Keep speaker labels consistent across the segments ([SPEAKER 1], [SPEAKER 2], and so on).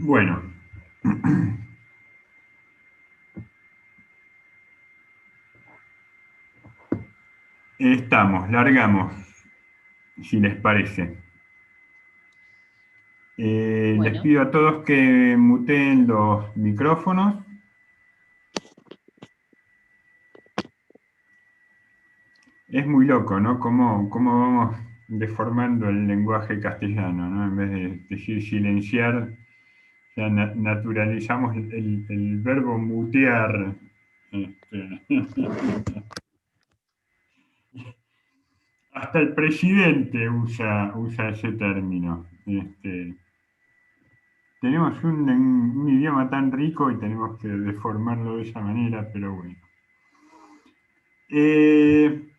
[SPEAKER 1] Bueno, largamos, si les parece. Les
[SPEAKER 2] Bueno,
[SPEAKER 1] pido a todos que muteen los micrófonos. Es muy loco, ¿no? Cómo vamos deformando el lenguaje castellano, ¿no? En vez de decir silenciar, ya naturalizamos el verbo mutear. Este, hasta el presidente usa ese término. Tenemos un idioma tan rico y tenemos que deformarlo de esa manera, pero bueno. Eh,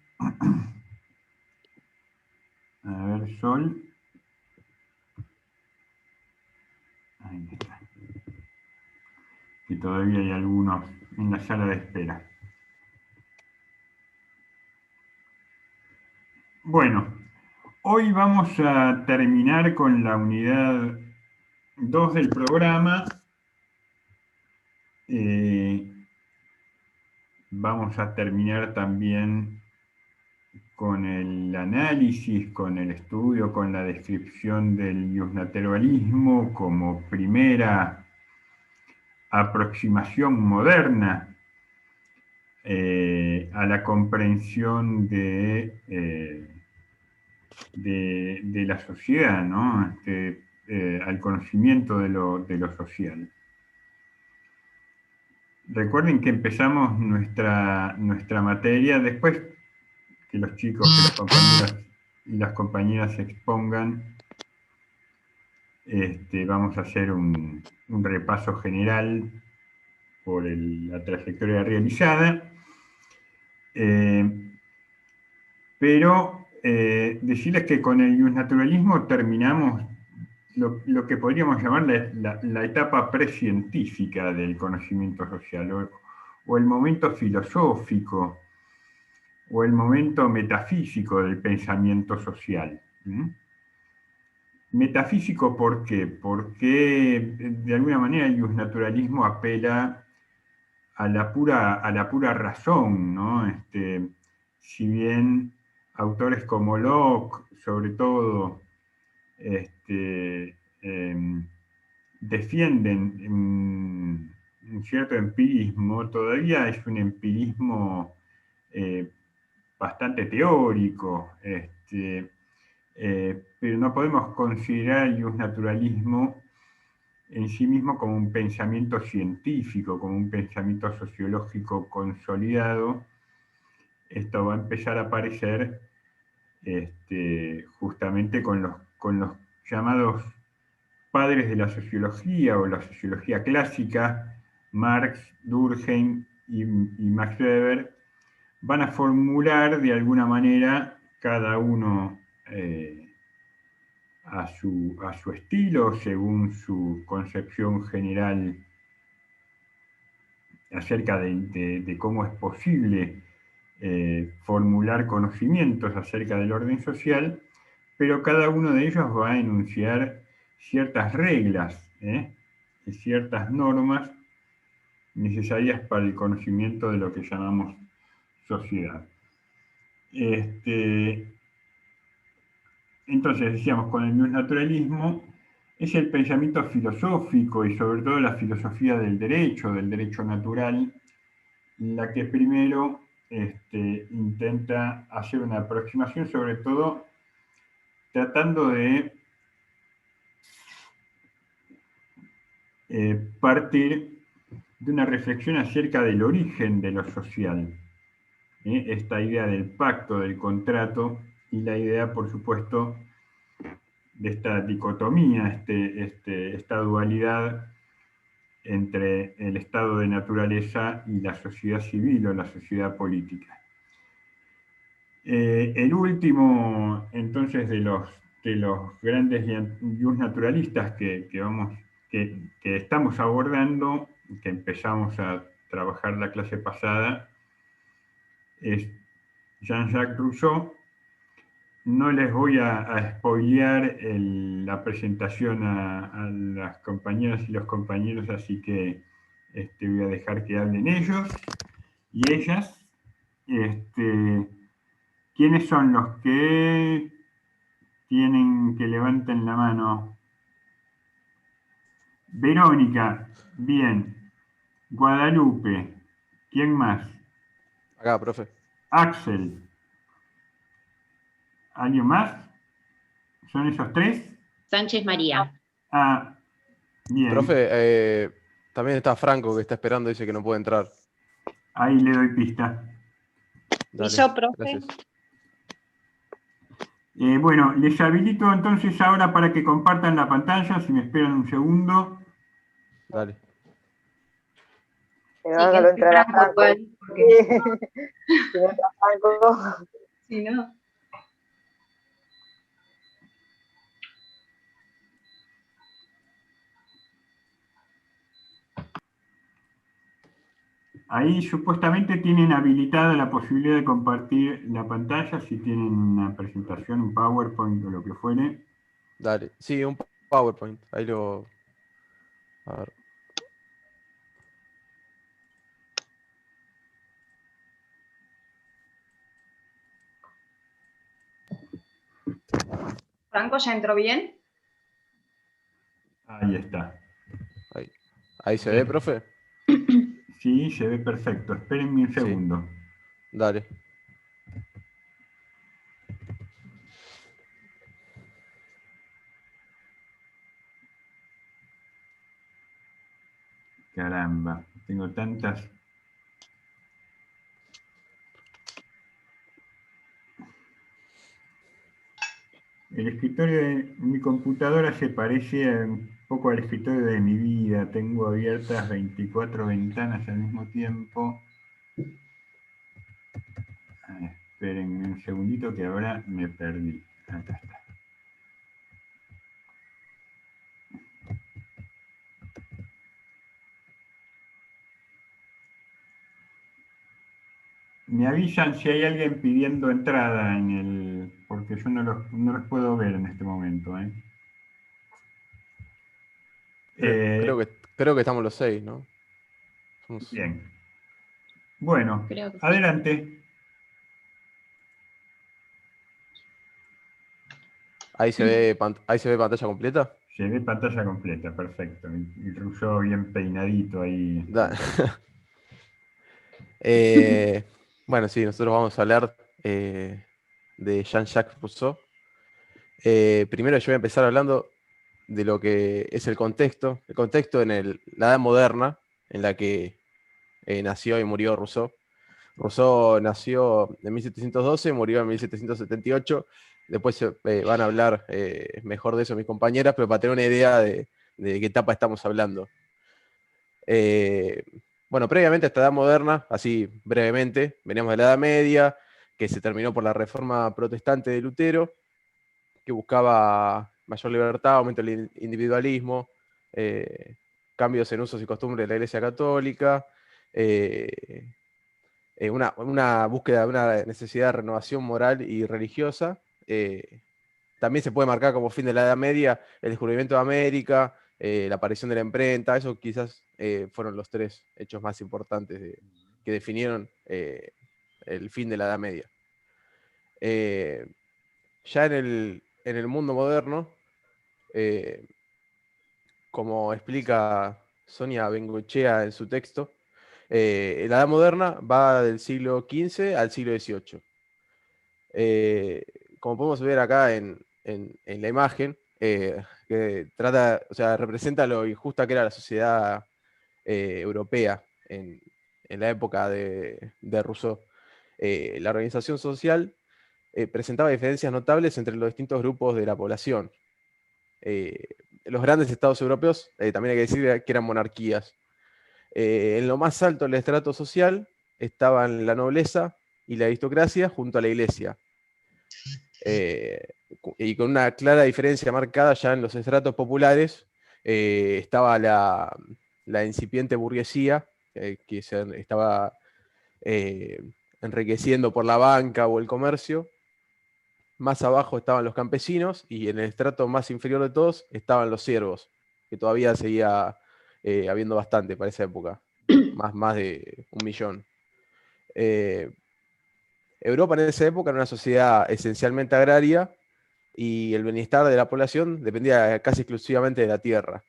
[SPEAKER 1] a ver, Sol. Ahí está. Que todavía hay algunos en la sala de espera. Bueno, hoy vamos a terminar con la unidad 2 del programa. Eh, Vamos a terminar también con el análisis, con el estudio, con la descripción del justnaturalismo como primera aproximación moderna a la comprensión de la sociedad, ¿no? Al conocimiento de lo social. Recuerden que empezamos nuestra materia después que los chicos, que las compañeras y las compañeras se expongan. Vamos a hacer un repaso general por la trayectoria realizada, pero decirles que con el justnaturalismo terminamos lo que podríamos llamar la etapa precientífica del conocimiento social, o el momento filosófico, o el momento metafísico del pensamiento social. Metafísico, ¿por qué? Porque de alguna manera el justnaturalismo apela a la pura razón, ¿no? Si bien autores como Locke, sobre todo, defienden un cierto empirismo, todavía es un empirismo eh, bastante teórico, pero no podemos considerar el justnaturalismo en sí mismo como un pensamiento científico, como un pensamiento sociológico consolidado. Esto va a empezar a aparecer justamente con los llamados padres de la sociología o la sociología clásica, Marx, Durkheim y Max Weber, van a formular de alguna manera cada uno a su estilo, según su concepción general acerca de cómo es posible formular conocimientos acerca del orden social, pero cada uno de ellos va a enunciar ciertas reglas, y ciertas normas necesarias para el conocimiento de lo que llamamos sociedad. Entonces, decíamos, con el justnaturalismo es el pensamiento filosófico y sobre todo la filosofía del derecho natural, la que primero intenta hacer una aproximación, sobre todo tratando de partir de una reflexión acerca del origen de lo social. Esta idea del pacto, del contrato, y la idea, por supuesto, de esta dicotomía, esta dualidad entre el estado de naturaleza y la sociedad civil o la sociedad política. El último, entonces, de los grandes justnaturalistas que estamos abordando, que empezamos a trabajar la clase pasada, es Jean-Jacques Rousseau, no les voy a spoilear la presentación a las compañeras y los compañeros, así que voy a dejar que hablen ellos y ellas. Este, ¿Quiénes son los que tienen que levanten la mano? Verónica, bien. Guadalupe, ¿quién más?
[SPEAKER 2] Acá, profe.
[SPEAKER 1] Axel, ¿alguien más? ¿Son esos tres?
[SPEAKER 3] Sánchez María.
[SPEAKER 1] Ah, bien.
[SPEAKER 2] Profe, también está Franco que está esperando, dice que no puede entrar.
[SPEAKER 1] Ahí le doy pista.
[SPEAKER 2] Dale,
[SPEAKER 3] ¿Y yo, profe?
[SPEAKER 2] gracias.
[SPEAKER 1] Bueno, les habilito entonces ahora para que compartan la pantalla, si me esperan un segundo.
[SPEAKER 2] Dale.
[SPEAKER 4] Si no, no lo entrará Franco. Si no entra Franco.
[SPEAKER 3] Si no.
[SPEAKER 1] Ahí supuestamente tienen habilitada la posibilidad de compartir la pantalla si tienen una presentación, un PowerPoint o lo que fuere.
[SPEAKER 2] Dale. Sí, un PowerPoint. Ahí lo... A ver.
[SPEAKER 3] ¿Franco ya entró bien?
[SPEAKER 1] Ahí está.
[SPEAKER 2] Ahí se ve, profe.
[SPEAKER 1] Sí, se ve perfecto. Espérenme un
[SPEAKER 2] Sí.
[SPEAKER 1] segundo.
[SPEAKER 2] Dale.
[SPEAKER 1] Caramba, tengo tantas. El escritorio de mi computadora se parece un poco al escritorio de mi vida. Tengo abiertas 24 ventanas al mismo tiempo. Espérenme un segundito que ahora me perdí. Acá está. Me avisan si hay alguien pidiendo entrada porque yo no los puedo ver en este momento.
[SPEAKER 2] Creo que estamos los 6, ¿no?
[SPEAKER 1] Bien. Bueno,
[SPEAKER 3] Creo que sí.
[SPEAKER 1] adelante.
[SPEAKER 2] Ahí se ve pantalla completa.
[SPEAKER 1] Se ve pantalla completa, perfecto. Y Rousseau bien peinadito ahí.
[SPEAKER 2] Bueno, sí, nosotros vamos a hablar de Jean-Jacques Rousseau. Primero yo voy a empezar hablando de lo que es el contexto en la Edad Moderna, en la que nació y murió Rousseau. Rousseau nació en 1712, murió en 1778. Después van a hablar mejor de eso mis compañeras, pero para tener una idea de qué etapa estamos hablando. Bueno, previamente a esta Edad Moderna, así brevemente, veníamos de la Edad Media, que se terminó por la Reforma Protestante de Lutero, que buscaba mayor libertad, aumento del individualismo, cambios en usos y costumbres de la Iglesia Católica, una búsqueda de una necesidad de renovación moral y religiosa. También se puede marcar como fin de la Edad Media el descubrimiento de América, la aparición de la imprenta. Eso quizás fueron los 3 hechos más importantes que definieron el fin de la Edad Media. Ya en el mundo moderno, como explica Sonia Bengoechea en su texto, la Edad Moderna va del siglo XV al siglo XVIII. Como podemos ver acá en la imagen, que representa lo injusta que era la sociedad europea en la época de Rousseau. La organización social presentaba diferencias notables entre los distintos grupos de la población. Los grandes estados europeos, también hay que decir que eran monarquías. En lo más alto del estrato social estaban la nobleza y la aristocracia junto a la iglesia. Y con una clara diferencia marcada ya en los estratos populares, estaba la incipiente burguesía, que se estaba enriqueciendo por la banca o el comercio, más abajo estaban los campesinos y en el estrato más inferior de todos estaban los siervos, que todavía seguía habiendo bastante para esa época, más de 1 millón. Europa en esa época era una sociedad esencialmente agraria y el bienestar de la población dependía casi exclusivamente de la tierra.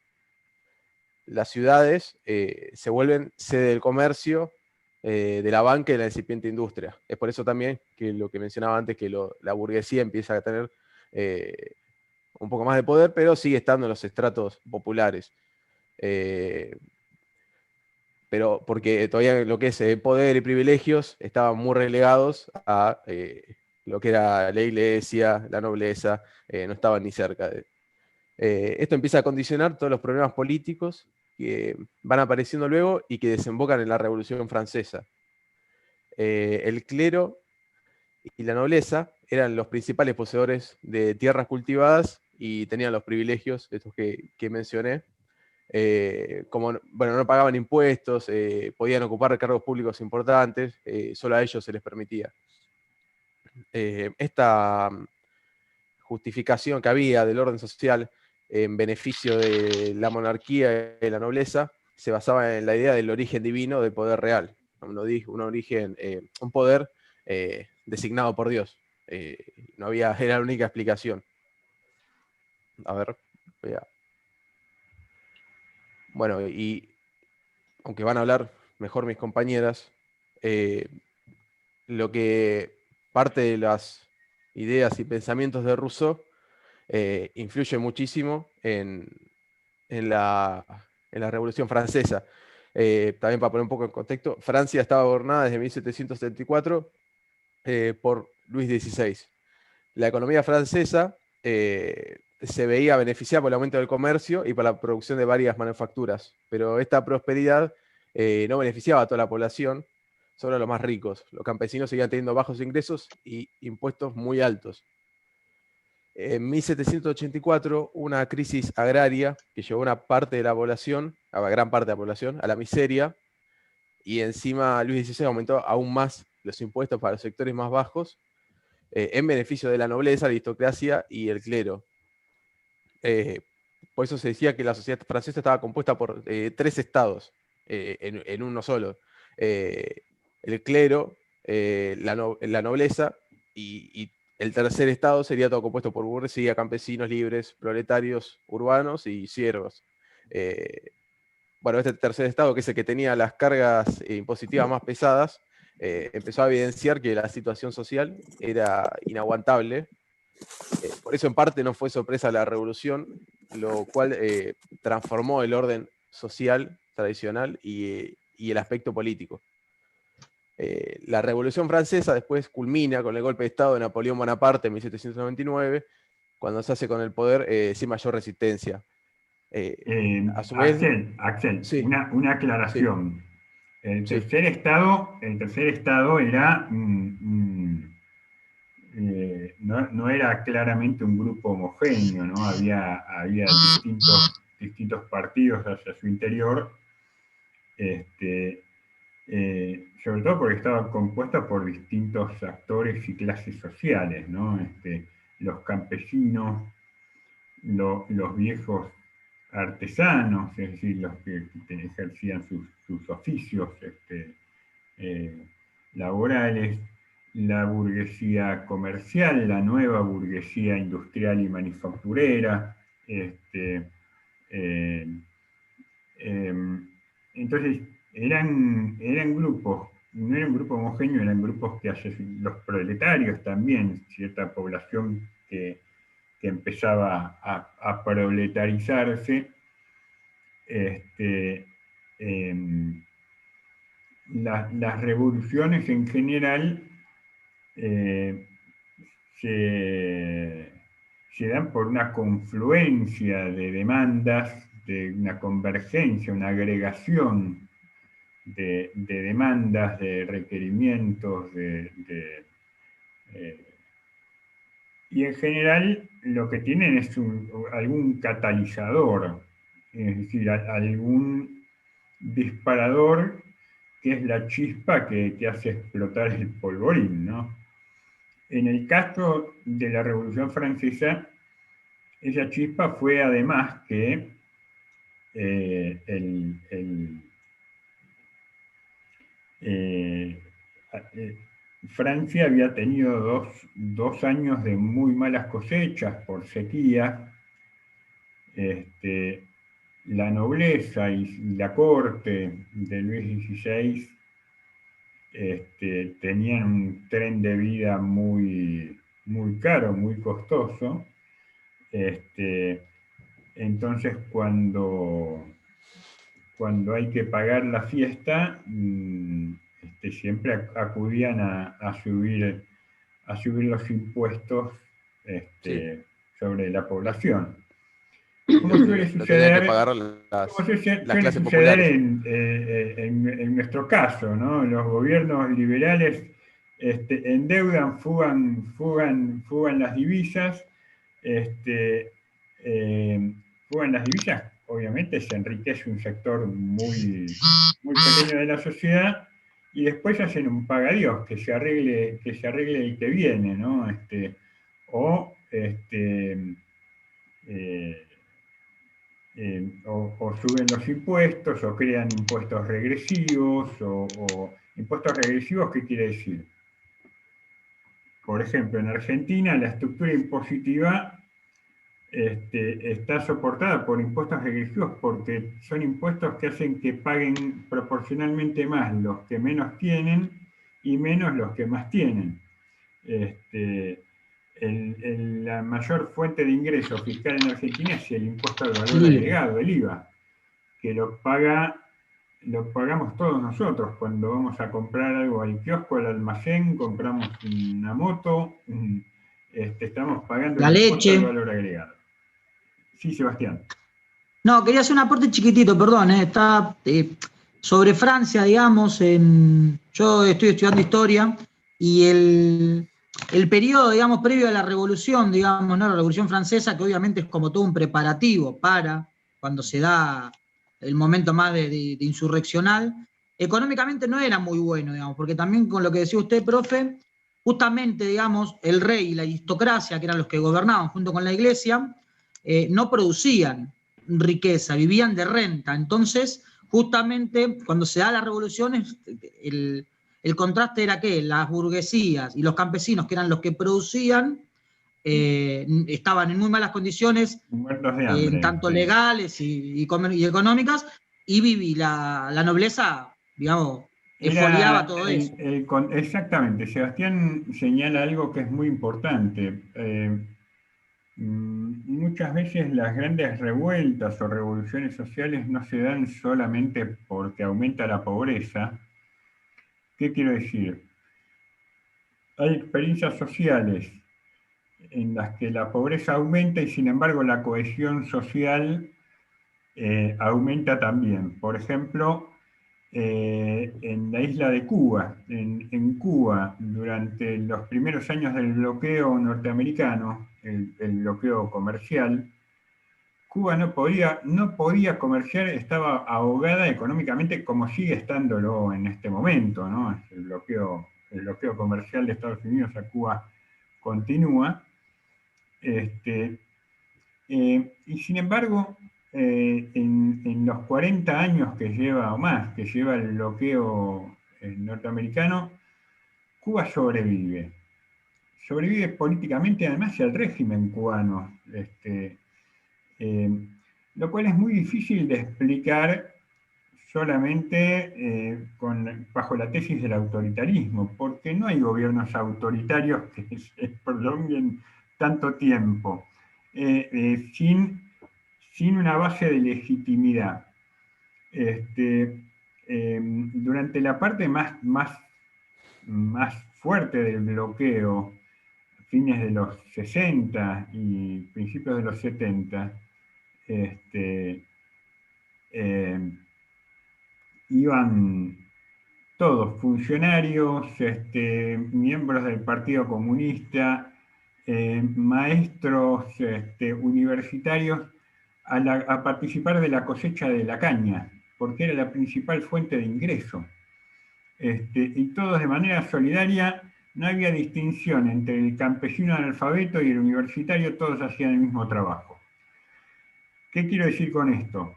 [SPEAKER 2] Las ciudades se vuelven sede del comercio, de la banca y de la incipiente industria. Es por eso también que lo que mencionaba antes, que la burguesía empieza a tener un poco más de poder, pero sigue estando en los estratos populares. Pero porque todavía lo que es poder y privilegios estaban muy relegados a lo que era la iglesia, la nobleza, no estaban ni cerca de... Esto empieza a condicionar todos los problemas políticos que van apareciendo luego y que desembocan en la Revolución Francesa. El clero y la nobleza eran los principales poseedores de tierras cultivadas y tenían los privilegios, estos que mencioné. Como bueno, no pagaban impuestos, podían ocupar cargos públicos importantes, solo a ellos se les permitía. Esta justificación que había del orden social en beneficio de la monarquía y la nobleza se basaba en la idea del origen divino del poder real, un poder designado por Dios. No había, era la única explicación. A ver, voy a... Bueno, y aunque van a hablar mejor mis compañeras, lo que parte de las ideas y pensamientos de Rousseau influye muchísimo en la Revolución Francesa. También para poner un poco en contexto, Francia estaba gobernada desde 1774 por Luis XVI. La economía francesa se veía beneficiada por el aumento del comercio y por la producción de varias manufacturas, pero esta prosperidad no beneficiaba a toda la población, solo a los más ricos. Los campesinos seguían teniendo bajos ingresos y impuestos muy altos. En 1784, una crisis agraria que llevó a una parte de la población, a gran parte de la población, a la miseria, y encima Luis XVI aumentó aún más los impuestos para los sectores más bajos, en beneficio de la nobleza, la aristocracia y el clero. Por eso se decía que la sociedad francesa estaba compuesta por 3 estados en uno solo. El clero, la nobleza y el tercer estado sería todo compuesto por burguesía, campesinos libres, proletarios urbanos y siervos. Bueno, este tercer estado, que es el que tenía las cargas impositivas más pesadas, empezó a evidenciar que la situación social era inaguantable. Por eso en parte no fue sorpresa la revolución, lo cual transformó el orden social tradicional y el aspecto político. La Revolución Francesa después culmina con el golpe de Estado de Napoleón Bonaparte en 1799, cuando se hace con el poder sin mayor resistencia. A su vez...
[SPEAKER 1] Axel,
[SPEAKER 2] Sí,
[SPEAKER 1] una aclaración. El tercer estado era no era claramente un grupo homogéneo, ¿no? Había distintos partidos hacia su interior, sobre todo porque estaba compuesta por distintos actores y clases sociales, ¿no? Los campesinos, los viejos artesanos, es decir, los que ejercían sus oficios laborales, la burguesía comercial, la nueva burguesía industrial y manufacturera. Entonces, eran grupos, no era un grupo homogéneo, eran grupos que los proletarios también, cierta población que empezaba a proletarizarse. Las revoluciones en general se dan por una confluencia de demandas, de una convergencia, una agregación de demandas, de requerimientos, y en general lo que tienen es algún catalizador, es decir, algún disparador que es la chispa que hace explotar el polvorín, ¿no? En el caso de la Revolución Francesa, esa chispa fue además que eh, el- el, eh, eh, Francia había tenido dos años de muy malas cosechas por sequía. Este, la nobleza y la corte de Luis XVI tenían un tren de vida muy caro, muy costoso. Este, entonces, cuando hay que pagar la fiesta, siempre acudían a subir los impuestos
[SPEAKER 2] Sí,
[SPEAKER 1] sobre la población. Como suele
[SPEAKER 2] lo tenían que
[SPEAKER 1] suceder,
[SPEAKER 2] pagar
[SPEAKER 1] como
[SPEAKER 2] las
[SPEAKER 1] suele
[SPEAKER 2] clases
[SPEAKER 1] suceder
[SPEAKER 2] populares.
[SPEAKER 1] en nuestro caso, ¿no? Los gobiernos liberales endeudan, fugan las divisas, este, eh, fugan las divisas, obviamente se enriquece un sector muy pequeño de la sociedad y después hacen un pagadíos, que se arregle el que viene, ¿no? O, eh, o suben los impuestos, o crean impuestos regresivos, o impuestos regresivos, ¿qué quiere decir? Por ejemplo, en Argentina la estructura impositiva está soportada por impuestos regresivos porque son impuestos que hacen que paguen proporcionalmente más los que menos tienen y menos los que más tienen. Este, la mayor fuente de ingreso fiscal en Argentina es el impuesto al valor
[SPEAKER 5] Sí,
[SPEAKER 1] agregado, el IVA, que lo pagamos todos nosotros cuando vamos a comprar algo al kiosco, al almacén, compramos una moto, estamos pagando
[SPEAKER 5] la
[SPEAKER 1] el impuesto al
[SPEAKER 5] leche.
[SPEAKER 1] valor agregado. Sí, Sebastián.
[SPEAKER 5] No, quería hacer un aporte chiquitito, perdón, está sobre Francia, digamos, yo estoy estudiando historia y el periodo, digamos, previo a la revolución, digamos, ¿no? La Revolución Francesa, que obviamente es como todo un preparativo para cuando se da el momento más de insurreccional, económicamente no era muy bueno, digamos, porque también con lo que decía usted, profe, justamente, digamos, el rey y la aristocracia, que eran los que gobernaban junto con la iglesia, no producían riqueza, vivían de renta. Entonces, justamente cuando se da la revolución, el contraste era que las burguesías y los campesinos, que eran los que producían, estaban en muy malas condiciones,
[SPEAKER 1] Muertos de
[SPEAKER 5] en
[SPEAKER 1] hambre.
[SPEAKER 5] tanto
[SPEAKER 1] Sí.
[SPEAKER 5] legales y económicas, y la nobleza, digamos, exfoliaba
[SPEAKER 1] Era
[SPEAKER 5] todo eso.
[SPEAKER 1] exactamente, Sebastián señala algo que es muy importante. Muchas veces las grandes revueltas o revoluciones sociales no se dan solamente porque aumenta la pobreza. ¿Qué quiero decir? Hay experiencias sociales en las que la pobreza aumenta y sin embargo la cohesión social aumenta también. Por ejemplo, en la isla de Cuba. En Cuba, durante los primeros años del bloqueo norteamericano, el bloqueo comercial, Cuba no podía comerciar, estaba ahogada económicamente como sigue estándolo en este momento, ¿no? El bloqueo comercial de Estados Unidos a Cuba continúa. Este, y sin embargo, en los 40 años que lleva o más, que lleva el bloqueo norteamericano, Cuba sobrevive. Sobrevive políticamente además el régimen cubano, eh, lo cual es muy difícil de explicar solamente bajo la tesis del autoritarismo, porque no hay gobiernos autoritarios que se prolonguen tanto tiempo sin una base de legitimidad. Durante la parte más fuerte del bloqueo, fines de los 60 y principios de los 70, eh, iban todos, funcionarios, miembros del Partido Comunista, maestros universitarios, a participar de la cosecha de la caña, porque era la principal fuente de ingreso. Y todos de manera solidaria no había distinción entre el campesino analfabeto y el universitario, todos hacían el mismo trabajo. ¿Qué quiero decir con esto?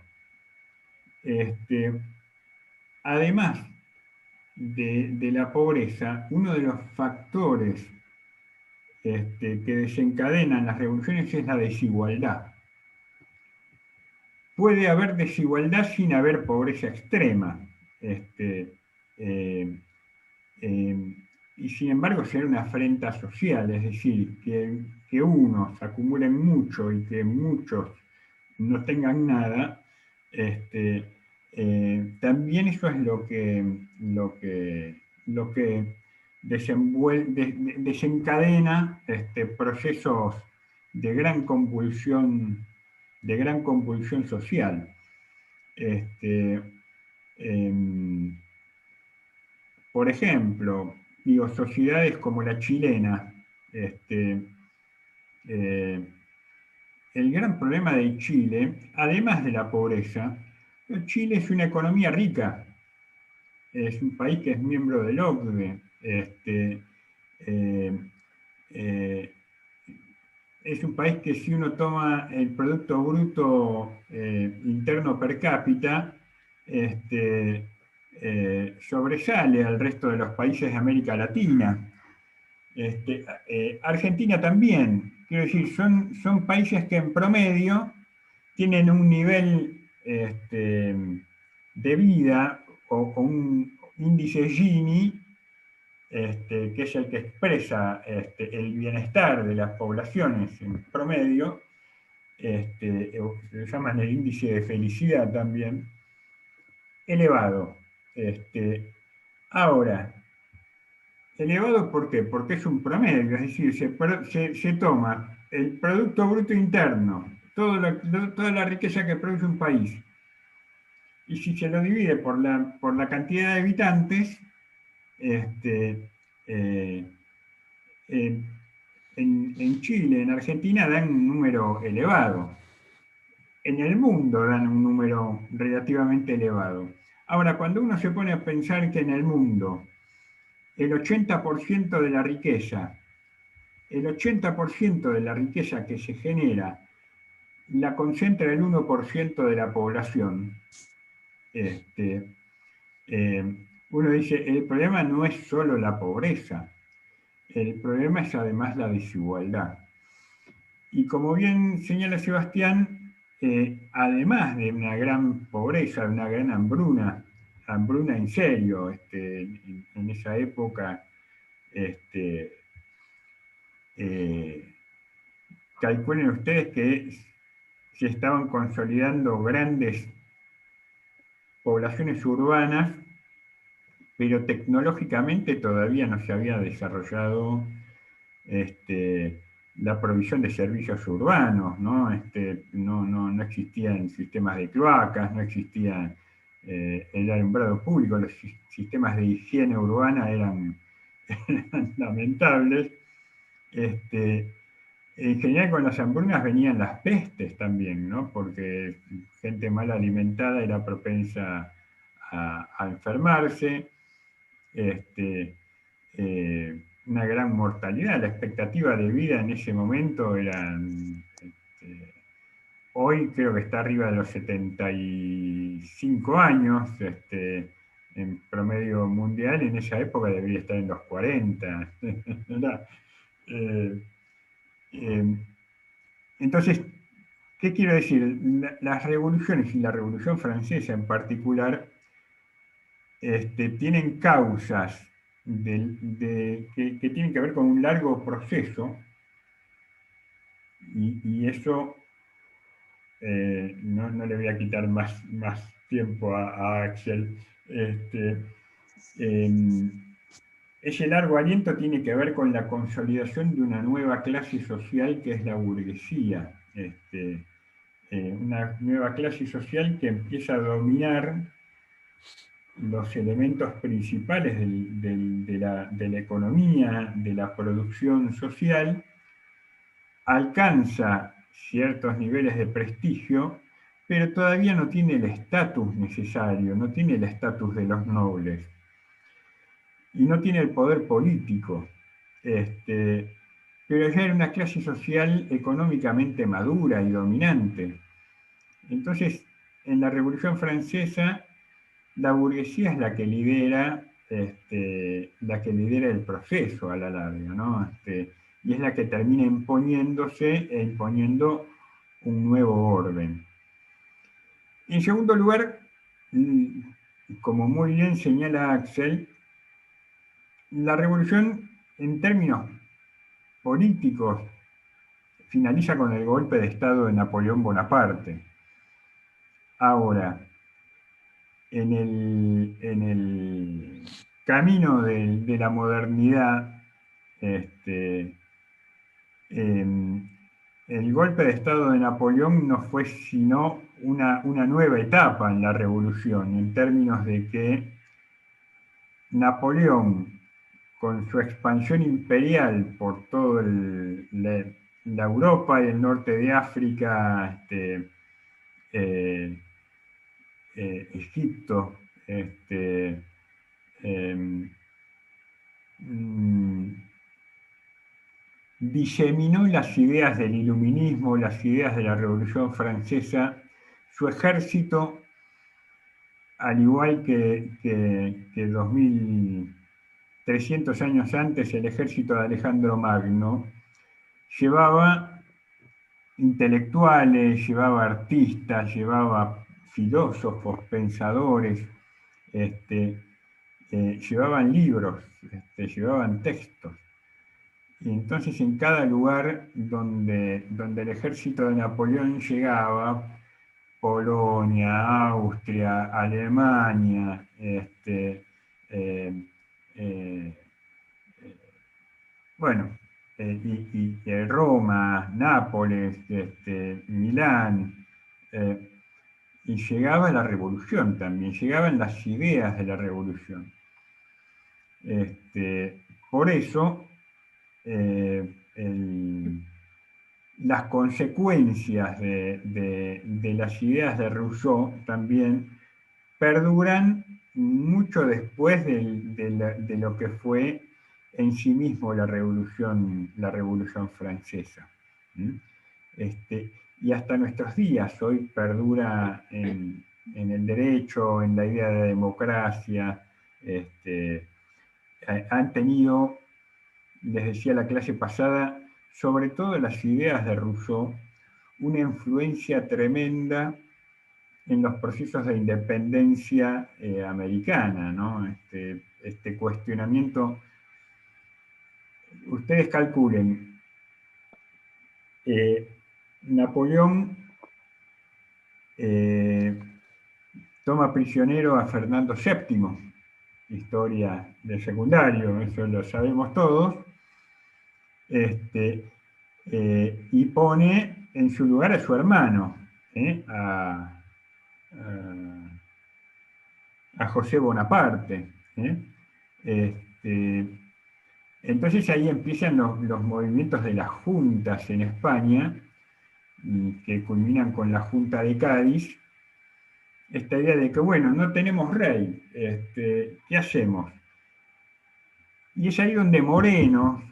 [SPEAKER 1] Además de la pobreza, uno de los factores que desencadenan las revoluciones es la desigualdad. Puede haber desigualdad sin haber pobreza extrema. Y sin embargo ser una afrenta social, es decir, que unos acumulen mucho y que muchos no tengan nada, también eso es lo que desencadena procesos de gran convulsión social. Por ejemplo, digo, sociedades como la chilena, el gran problema de Chile, además de la pobreza, Chile es una economía rica, es un país que es miembro del OCDE, es un país que si uno toma el Producto Bruto Interno per cápita, sobresale al resto de los países de América Latina. Argentina también, quiero decir, son países que en promedio tienen un nivel de vida o un índice Gini, que es el que expresa el bienestar de las poblaciones en promedio, lo llaman el índice de felicidad también, elevado. Ahora, elevado ¿por qué? Porque es un promedio, es decir, se toma el Producto Bruto Interno, toda la riqueza que produce un país, y si se lo divide por la cantidad de habitantes, en Chile, en Argentina dan un número elevado. En el mundo dan un número relativamente elevado. Ahora, cuando uno se pone a pensar que en el mundo el 80% de la riqueza que se genera la concentra el 1% de la población, uno dice, el problema no es solo la pobreza, el problema es además la desigualdad. Y como bien señala Sebastián, además de una gran pobreza, de una gran hambruna en serio, en esa época, calculen ustedes que se estaban consolidando grandes poblaciones urbanas, pero tecnológicamente todavía no se había desarrollado la provisión de servicios urbanos, ¿no? No existían sistemas de cloacas, no existía el alumbrado público, los sistemas de higiene urbana eran lamentables. En general con las hambrunas venían las pestes también, ¿no? Porque gente mal alimentada era propensa a enfermarse. Una gran mortalidad, la expectativa de vida en ese momento era, hoy creo que está arriba de los 75 años, en promedio mundial, en esa época debería estar en los 40. Entonces, ¿qué quiero decir? Las revoluciones, y la Revolución Francesa en particular, tienen causas que tienen que ver con un largo proceso, y eso no le voy a quitar más tiempo a Axel. Ese largo aliento tiene que ver con la consolidación de una nueva clase social que es la burguesía. Una nueva clase social que empieza a dominar los elementos principales de la economía, de la producción social, alcanza ciertos niveles de prestigio, pero todavía no tiene el estatus necesario, no tiene el estatus de los nobles, y no tiene el poder político. pero ya era una clase social económicamente madura y dominante. Entonces, en la Revolución Francesa, la burguesía es la que lidera el proceso a la larga, ¿no? Y es la que termina imponiéndose e imponiendo un nuevo orden. En segundo lugar, como muy bien señala Axel, la revolución en términos políticos finaliza con el golpe de Estado de Napoleón Bonaparte. Ahora, en el camino de la modernidad, el golpe de Estado de Napoleón no fue sino una nueva etapa en la revolución, en términos de que Napoleón, con su expansión imperial por toda la Europa y el norte de África, Egipto, diseminó las ideas del iluminismo, las ideas de la Revolución Francesa. Su ejército, al igual que 2300 años antes, el ejército de Alejandro Magno, llevaba intelectuales, llevaba artistas, llevaba filósofos, pensadores, llevaban libros, llevaban textos. Y entonces en cada lugar donde el ejército de Napoleón llegaba, Polonia, Austria, Alemania, y Roma, Nápoles, Milán, y llegaba la revolución también, llegaban las ideas de la revolución. Por eso, las consecuencias de las ideas de Rousseau también perduran mucho después de lo que fue en sí mismo la Revolución Francesa. Y hasta nuestros días hoy perdura en el derecho, en la idea de democracia. Han tenido, les decía la clase pasada, sobre todo las ideas de Rousseau, una influencia tremenda en los procesos de independencia americana, ¿no? Este cuestionamiento. Ustedes calculen, Napoleón toma prisionero a Fernando VII, historia del secundario, eso lo sabemos todos, y pone en su lugar a su hermano, a José Bonaparte. Entonces ahí empiezan los movimientos de las juntas en España, que culminan con la Junta de Cádiz, esta idea de que, bueno, no tenemos rey, ¿qué hacemos? Y es ahí donde Moreno,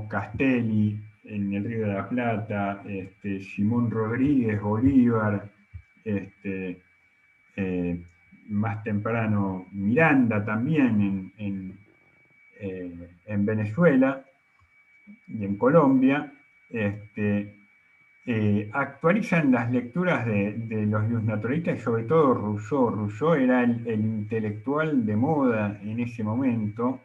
[SPEAKER 1] Castelli, en el Río de la Plata, Simón Rodríguez, Bolívar, más temprano Miranda también en Venezuela y en Colombia, actualizan las lecturas de los naturalistas y sobre todo Rousseau. Rousseau era el intelectual de moda en ese momento,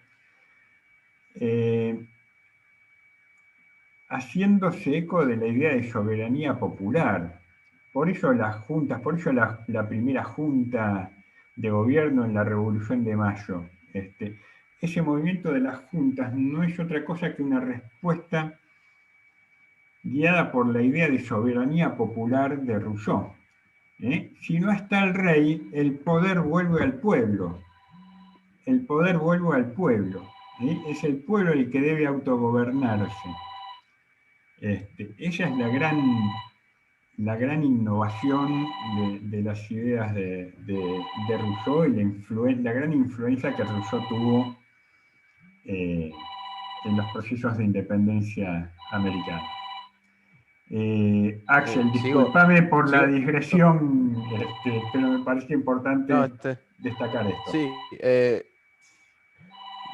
[SPEAKER 1] haciéndose eco de la idea de soberanía popular. Por eso las juntas, por eso la primera junta de gobierno en la Revolución de Mayo. Ese movimiento de las juntas no es otra cosa que una respuesta guiada por la idea de soberanía popular de Rousseau. Si no está el rey, el poder vuelve al pueblo. El poder vuelve al pueblo. Es el pueblo el que debe autogobernarse. Esa es la gran innovación de las ideas de Rousseau y la gran influencia que Rousseau tuvo en los procesos de independencia americana. Axel, discúlpame por la digresión, pero me parece importante destacar esto.
[SPEAKER 2] Sí,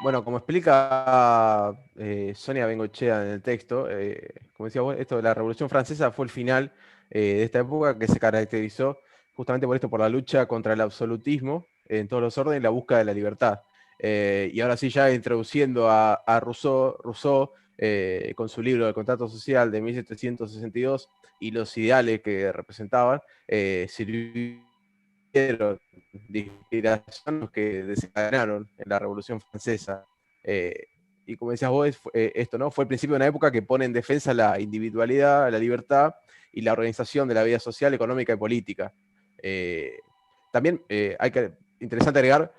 [SPEAKER 2] bueno, como explica Sonia Bengoechea en el texto, como decía vos, esto de la Revolución Francesa fue el final de esta época que se caracterizó justamente por esto, por la lucha contra el absolutismo en todos los órdenes y la búsqueda de la libertad. Y ahora sí, ya introduciendo a Rousseau con su libro El contrato social de 1762 y los ideales que representaban, sirvieron de inspiración que desencadenaron en la Revolución Francesa. Y como decías vos, esto, ¿no? Fue el principio de una época que pone en defensa la individualidad, la libertad y la organización de la vida social, económica y política. También interesante agregar,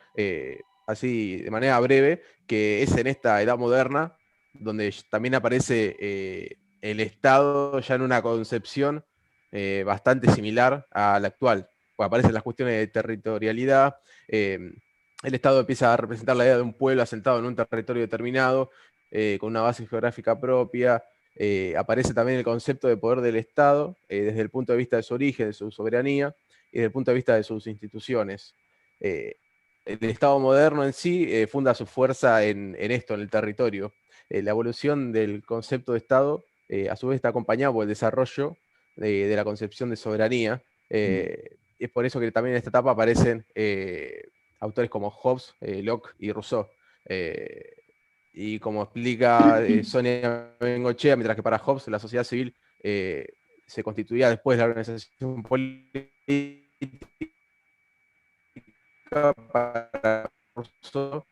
[SPEAKER 2] así de manera breve, que es en esta edad moderna donde también aparece el Estado ya en una concepción bastante similar a la actual. Pues aparecen las cuestiones de territorialidad, el Estado empieza a representar la idea de un pueblo asentado en un territorio determinado, con una base geográfica propia. Aparece también el concepto de poder del Estado desde el punto de vista de su origen, de su soberanía, y desde el punto de vista de sus instituciones. El Estado moderno en sí funda su fuerza en esto, en el territorio. La evolución del concepto de Estado, a su vez, está acompañada por el desarrollo de la concepción de soberanía. Es por eso que también en esta etapa aparecen autores como Hobbes, Locke y Rousseau. Y como explica Sonia Bengoechea, mientras que para Hobbes la sociedad civil se constituía después de la organización política, para Rousseau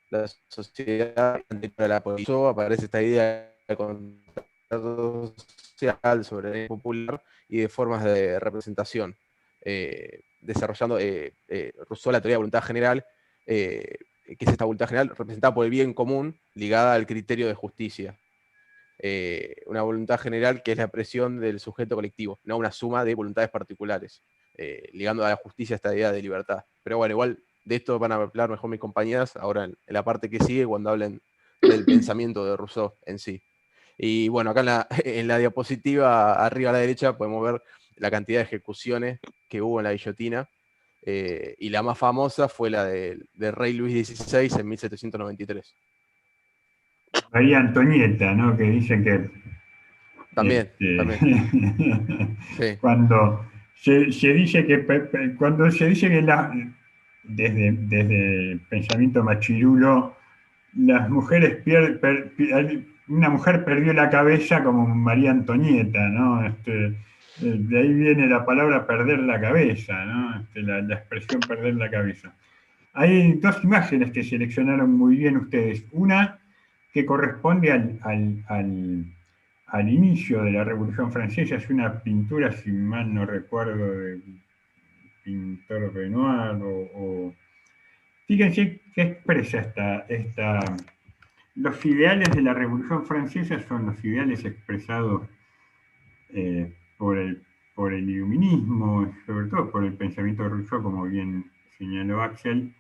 [SPEAKER 2] la sociedad anterior a la política. Aparece esta idea de contrato social, soberanía popular y de formas de representación, desarrollando Rousseau la teoría de voluntad general, que es esta voluntad general representada por el bien común, ligada al criterio de justicia. Una voluntad general que es la expresión del sujeto colectivo, no una suma de voluntades particulares, ligando a la justicia esta idea de libertad. Pero bueno, igual de esto van a hablar mejor mis compañeras ahora en la parte que sigue, cuando hablen del pensamiento de Rousseau en sí. Y bueno, acá en la diapositiva arriba a la derecha podemos ver la cantidad de ejecuciones que hubo en la guillotina, y la más famosa fue la del rey Luis XVI en 1793.
[SPEAKER 1] María Antonieta, ¿no? Que dicen que
[SPEAKER 2] también.
[SPEAKER 1] Sí. Cuando se dice que desde el pensamiento machirulo, las mujeres una mujer perdió la cabeza como María Antonieta, ¿no? De ahí viene la palabra perder la cabeza, ¿no? La expresión perder la cabeza. Hay dos imágenes que seleccionaron muy bien ustedes. Una que corresponde al inicio de la Revolución Francesa, es una pintura, si mal no recuerdo, del pintor Renoir, Fíjense qué expresa los ideales de la Revolución Francesa son los ideales expresados por el iluminismo, sobre todo por el pensamiento de Rousseau, como bien señaló Axel: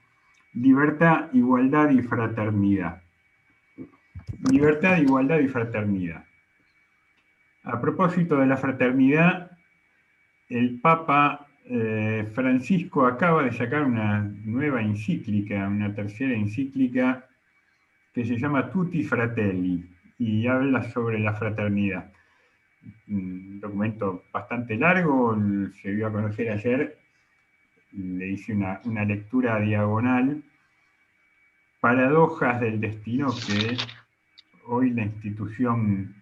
[SPEAKER 1] libertad, igualdad y fraternidad. Libertad, igualdad y fraternidad. A propósito de la fraternidad, el Papa Francisco acaba de sacar una nueva encíclica, una tercera encíclica que se llama Tutti Fratelli y habla sobre la fraternidad. Un documento bastante largo, se dio a conocer ayer, le hice una lectura diagonal. Paradojas del destino que hoy la institución,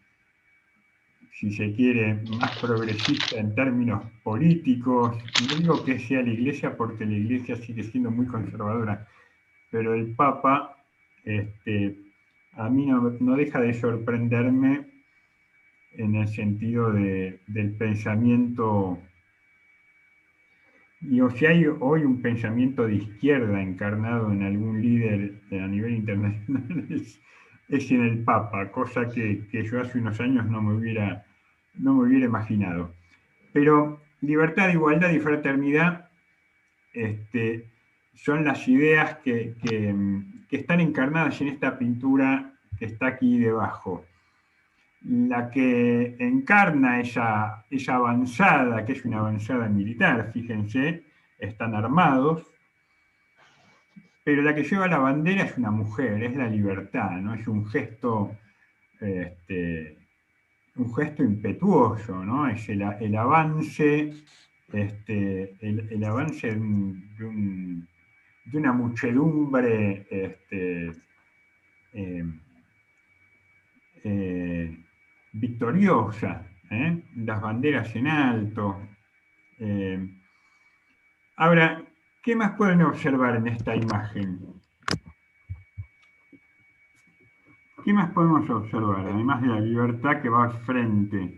[SPEAKER 1] si se quiere, más progresista en términos políticos, no digo que sea la Iglesia porque la Iglesia sigue siendo muy conservadora, pero el Papa, a mí no deja de sorprenderme en el sentido del pensamiento. Digo, si hay hoy un pensamiento de izquierda encarnado en algún líder a nivel internacional, es en el Papa, cosa que yo hace unos años no me hubiera imaginado. Pero libertad, igualdad y fraternidad son las ideas que están encarnadas en esta pintura que está aquí debajo. La que encarna esa avanzada, que es una avanzada militar, fíjense, están armados, pero la que lleva la bandera es una mujer, es la libertad, ¿no? Es un gesto impetuoso, ¿no? Es el avance, el avance de una muchedumbre victoriosa, las banderas en alto. Ahora, ¿qué más pueden observar en esta imagen? ¿Qué más podemos observar, además de la libertad que va al frente?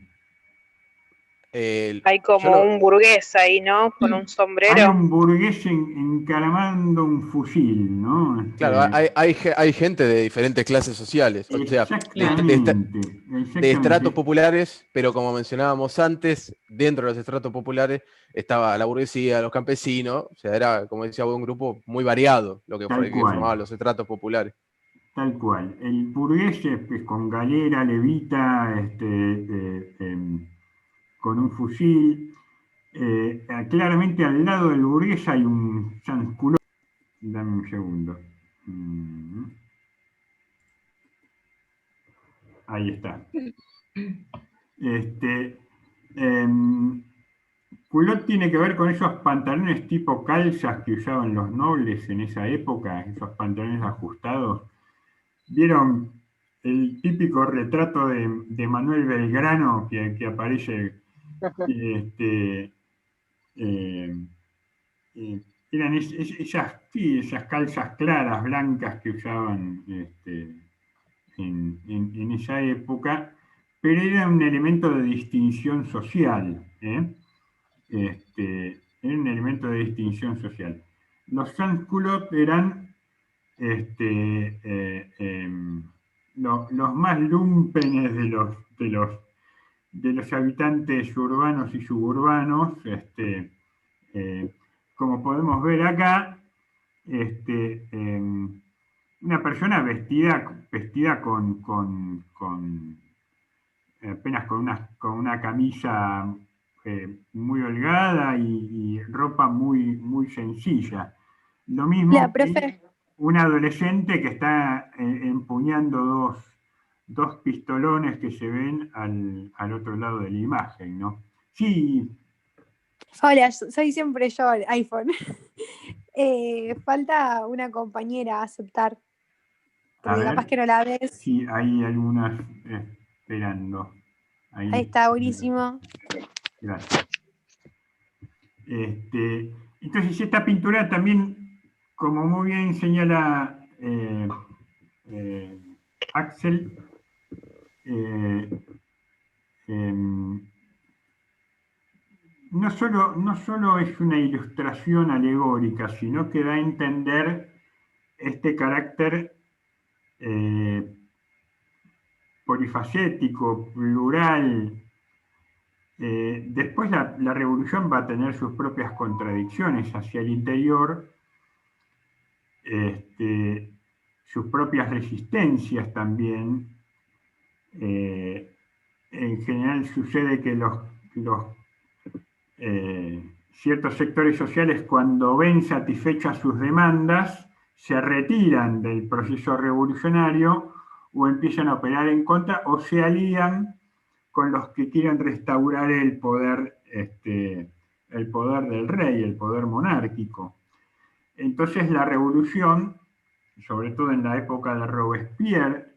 [SPEAKER 6] Hay como un burgués ahí, ¿no? Con un
[SPEAKER 1] Hay
[SPEAKER 6] sombrero.
[SPEAKER 1] un burgués encaramando un fusil, ¿no?
[SPEAKER 2] Claro, hay gente de diferentes clases sociales, o sea, de estratos populares, pero como mencionábamos antes, dentro de los estratos populares estaba la burguesía, los campesinos, o sea, era, como decía, un grupo muy variado lo que formaba los estratos populares.
[SPEAKER 1] Tal cual. El burgués con galera, levita, con un fusil. Claramente al lado del burgués hay un sansculotte. Dame un segundo. Ahí está. Culotte tiene que ver con esos pantalones tipo calzas que usaban los nobles en esa época, esos pantalones ajustados. ¿Vieron el típico retrato de Manuel Belgrano que aparece? Eran esas calzas claras, blancas que usaban en esa época, pero era un elemento de distinción social. Era un elemento de distinción social. Los sansculottes eran los más lumpenes de los habitantes urbanos y suburbanos, como podemos ver acá, una persona vestida con apenas con una camisa muy holgada y ropa muy sencilla. Lo mismo que un adolescente que está empuñando dos pistolones que se ven al otro lado de la imagen, ¿no? Sí.
[SPEAKER 7] Hola, soy siempre yo, iPhone. Falta una compañera a aceptar. Porque capaz que no la ves.
[SPEAKER 1] Sí, hay algunas esperando.
[SPEAKER 7] Ahí está, buenísimo.
[SPEAKER 1] Gracias. Entonces esta pintura también, como muy bien señala Axel, no solo es una ilustración alegórica, sino que da a entender este carácter polifacético, plural. Después la revolución va a tener sus propias contradicciones hacia el interior, sus propias resistencias también. En general sucede que ciertos sectores sociales, cuando ven satisfechas sus demandas, se retiran del proceso revolucionario o empiezan a operar en contra o se alían con los que quieren restaurar el poder del rey, el poder monárquico. Entonces la revolución, sobre todo en la época de Robespierre,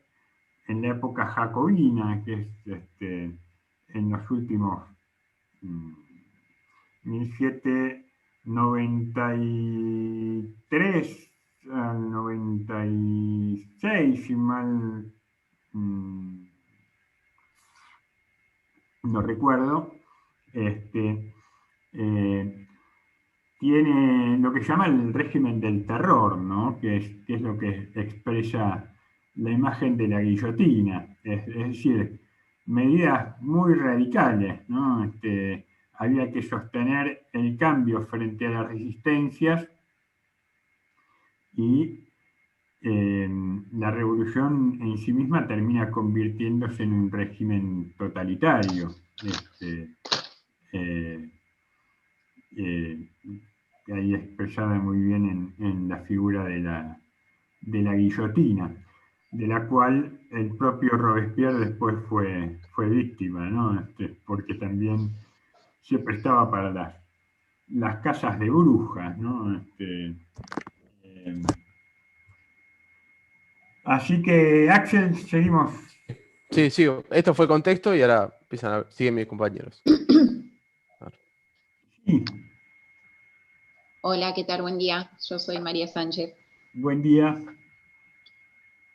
[SPEAKER 1] en la época jacobina, que es en los últimos 1793 al 96, si mal no recuerdo, tiene lo que se llama el régimen del terror, ¿no? que es lo que expresa la imagen de la guillotina, es decir, medidas muy radicales, ¿no? Había que sostener el cambio frente a las resistencias y la revolución en sí misma termina convirtiéndose en un régimen totalitario. Ahí expresada muy bien en la figura de la guillotina, de la cual el propio Robespierre después fue víctima, ¿no? Porque también se prestaba para las casas de brujas, ¿no? Así que, Axel, seguimos.
[SPEAKER 2] Sí, sigo. Esto fue el contexto y ahora siguen mis compañeros.
[SPEAKER 1] Sí,
[SPEAKER 3] Hola, ¿qué tal? Buen día. Yo soy María Sánchez.
[SPEAKER 1] buen día.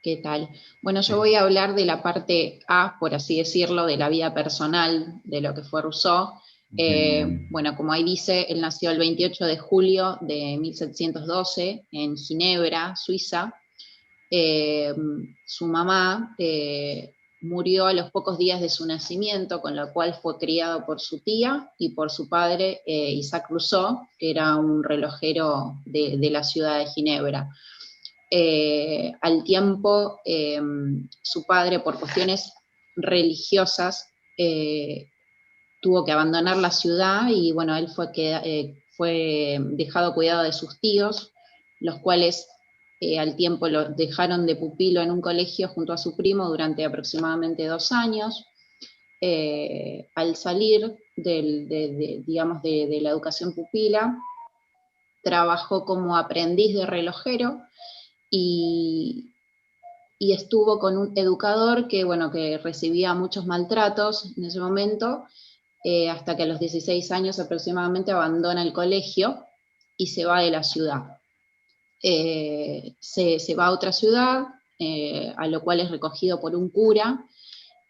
[SPEAKER 3] ¿Qué tal? Bueno, yo voy a hablar de la parte A, por así decirlo, de la vida personal de lo que fue Rousseau. Bueno, como ahí dice, él nació el 28 de julio de 1712 en Ginebra, Suiza. Su mamá murió a los pocos días de su nacimiento, con lo cual fue criado por su tía y por su padre, Isaac Rousseau, que era un relojero de la ciudad de Ginebra. Al tiempo, su padre, por cuestiones religiosas, tuvo que abandonar la ciudad y bueno, él fue dejado a cuidado de sus tíos, los cuales al tiempo lo dejaron de pupilo en un colegio junto a su primo durante aproximadamente 2 años. Al salir digamos, de la educación pupila, trabajó como aprendiz de relojero y estuvo con un educador que, bueno, que recibía muchos maltratos en ese momento, hasta que a los 16 años aproximadamente abandona el colegio y se va de la ciudad. Se va a otra ciudad, a lo cual es recogido por un cura,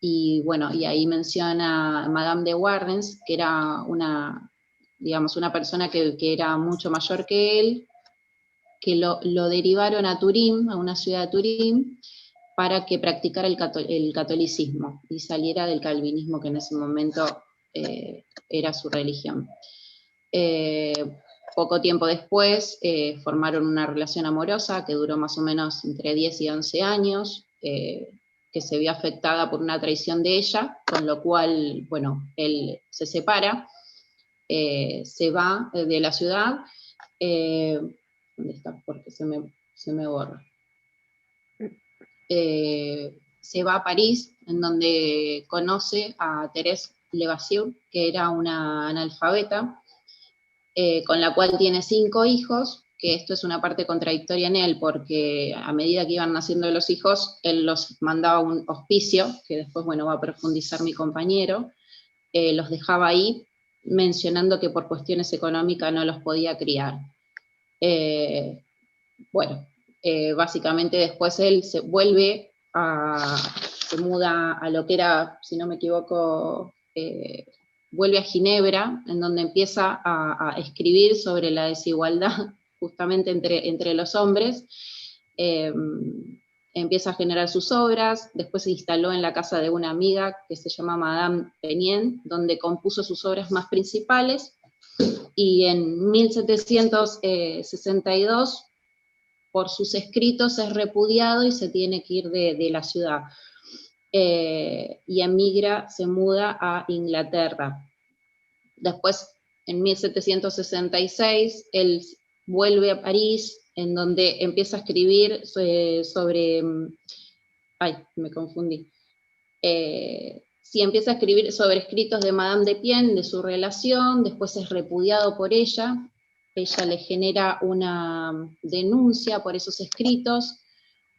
[SPEAKER 3] y bueno, y ahí menciona a Madame de Warrens, que era digamos, una persona que era mucho mayor que él, que lo derivaron a Turín, a una ciudad de Turín, para que practicara el catolicismo y saliera del calvinismo, que en ese momento era su religión. Poco tiempo después formaron una relación amorosa que duró más o menos entre 10 y 11 años, que se vio afectada por una traición de ella, con lo cual, bueno, él se separa, se va de la ciudad. ¿Dónde está? Porque se me borra. Se va a París, en donde conoce a Thérèse Levasseur, que era una analfabeta, con la cual tiene 5 hijos, que esto es una parte contradictoria en él, porque a medida que iban naciendo los hijos, él los mandaba a un hospicio, que después, bueno, va a profundizar mi compañero, los dejaba ahí, mencionando que por cuestiones económicas no los podía criar. Bueno, básicamente después él se muda a lo que era, si no me equivoco, vuelve a Ginebra, en donde empieza a escribir sobre la desigualdad justamente entre los hombres. Empieza a generar sus obras, después se instaló en la casa de una amiga que se llama Madame Penien, donde compuso sus obras más principales, y en 1762, por sus escritos, es repudiado y se tiene que ir de la ciudad. Y emigra, se muda a Inglaterra. Después, en 1766, él vuelve a París, en donde empieza a escribir sobre... Ay, me confundí. Sí, empieza a escribir sobre escritos de Madame de Pien, de su relación, después es repudiado por ella le genera una denuncia por esos escritos.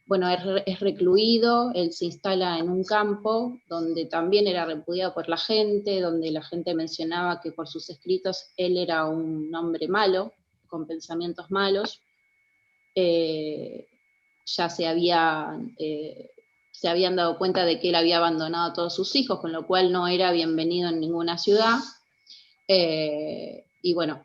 [SPEAKER 3] Bueno, es recluido, él se instala en un campo donde también era repudiado por la gente, donde la gente mencionaba que por sus escritos él era un hombre malo, con pensamientos malos. Ya se habían dado cuenta de que él había abandonado a todos sus hijos, con lo cual no era bienvenido en ninguna ciudad. Y bueno,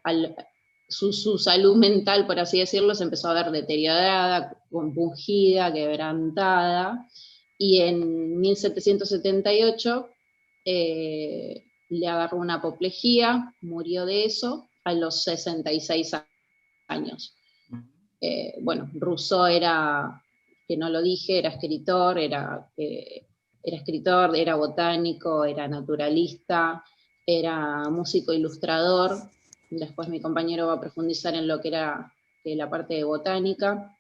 [SPEAKER 3] su salud mental, por así decirlo, se empezó a ver deteriorada, compungida, quebrantada, y en 1778 le agarró una apoplejía, murió de eso a los 66 años. Bueno, Rousseau era que no lo dije, era escritor, era botánico, era naturalista, era músico ilustrador. Después mi compañero va a profundizar en lo que era la parte de botánica.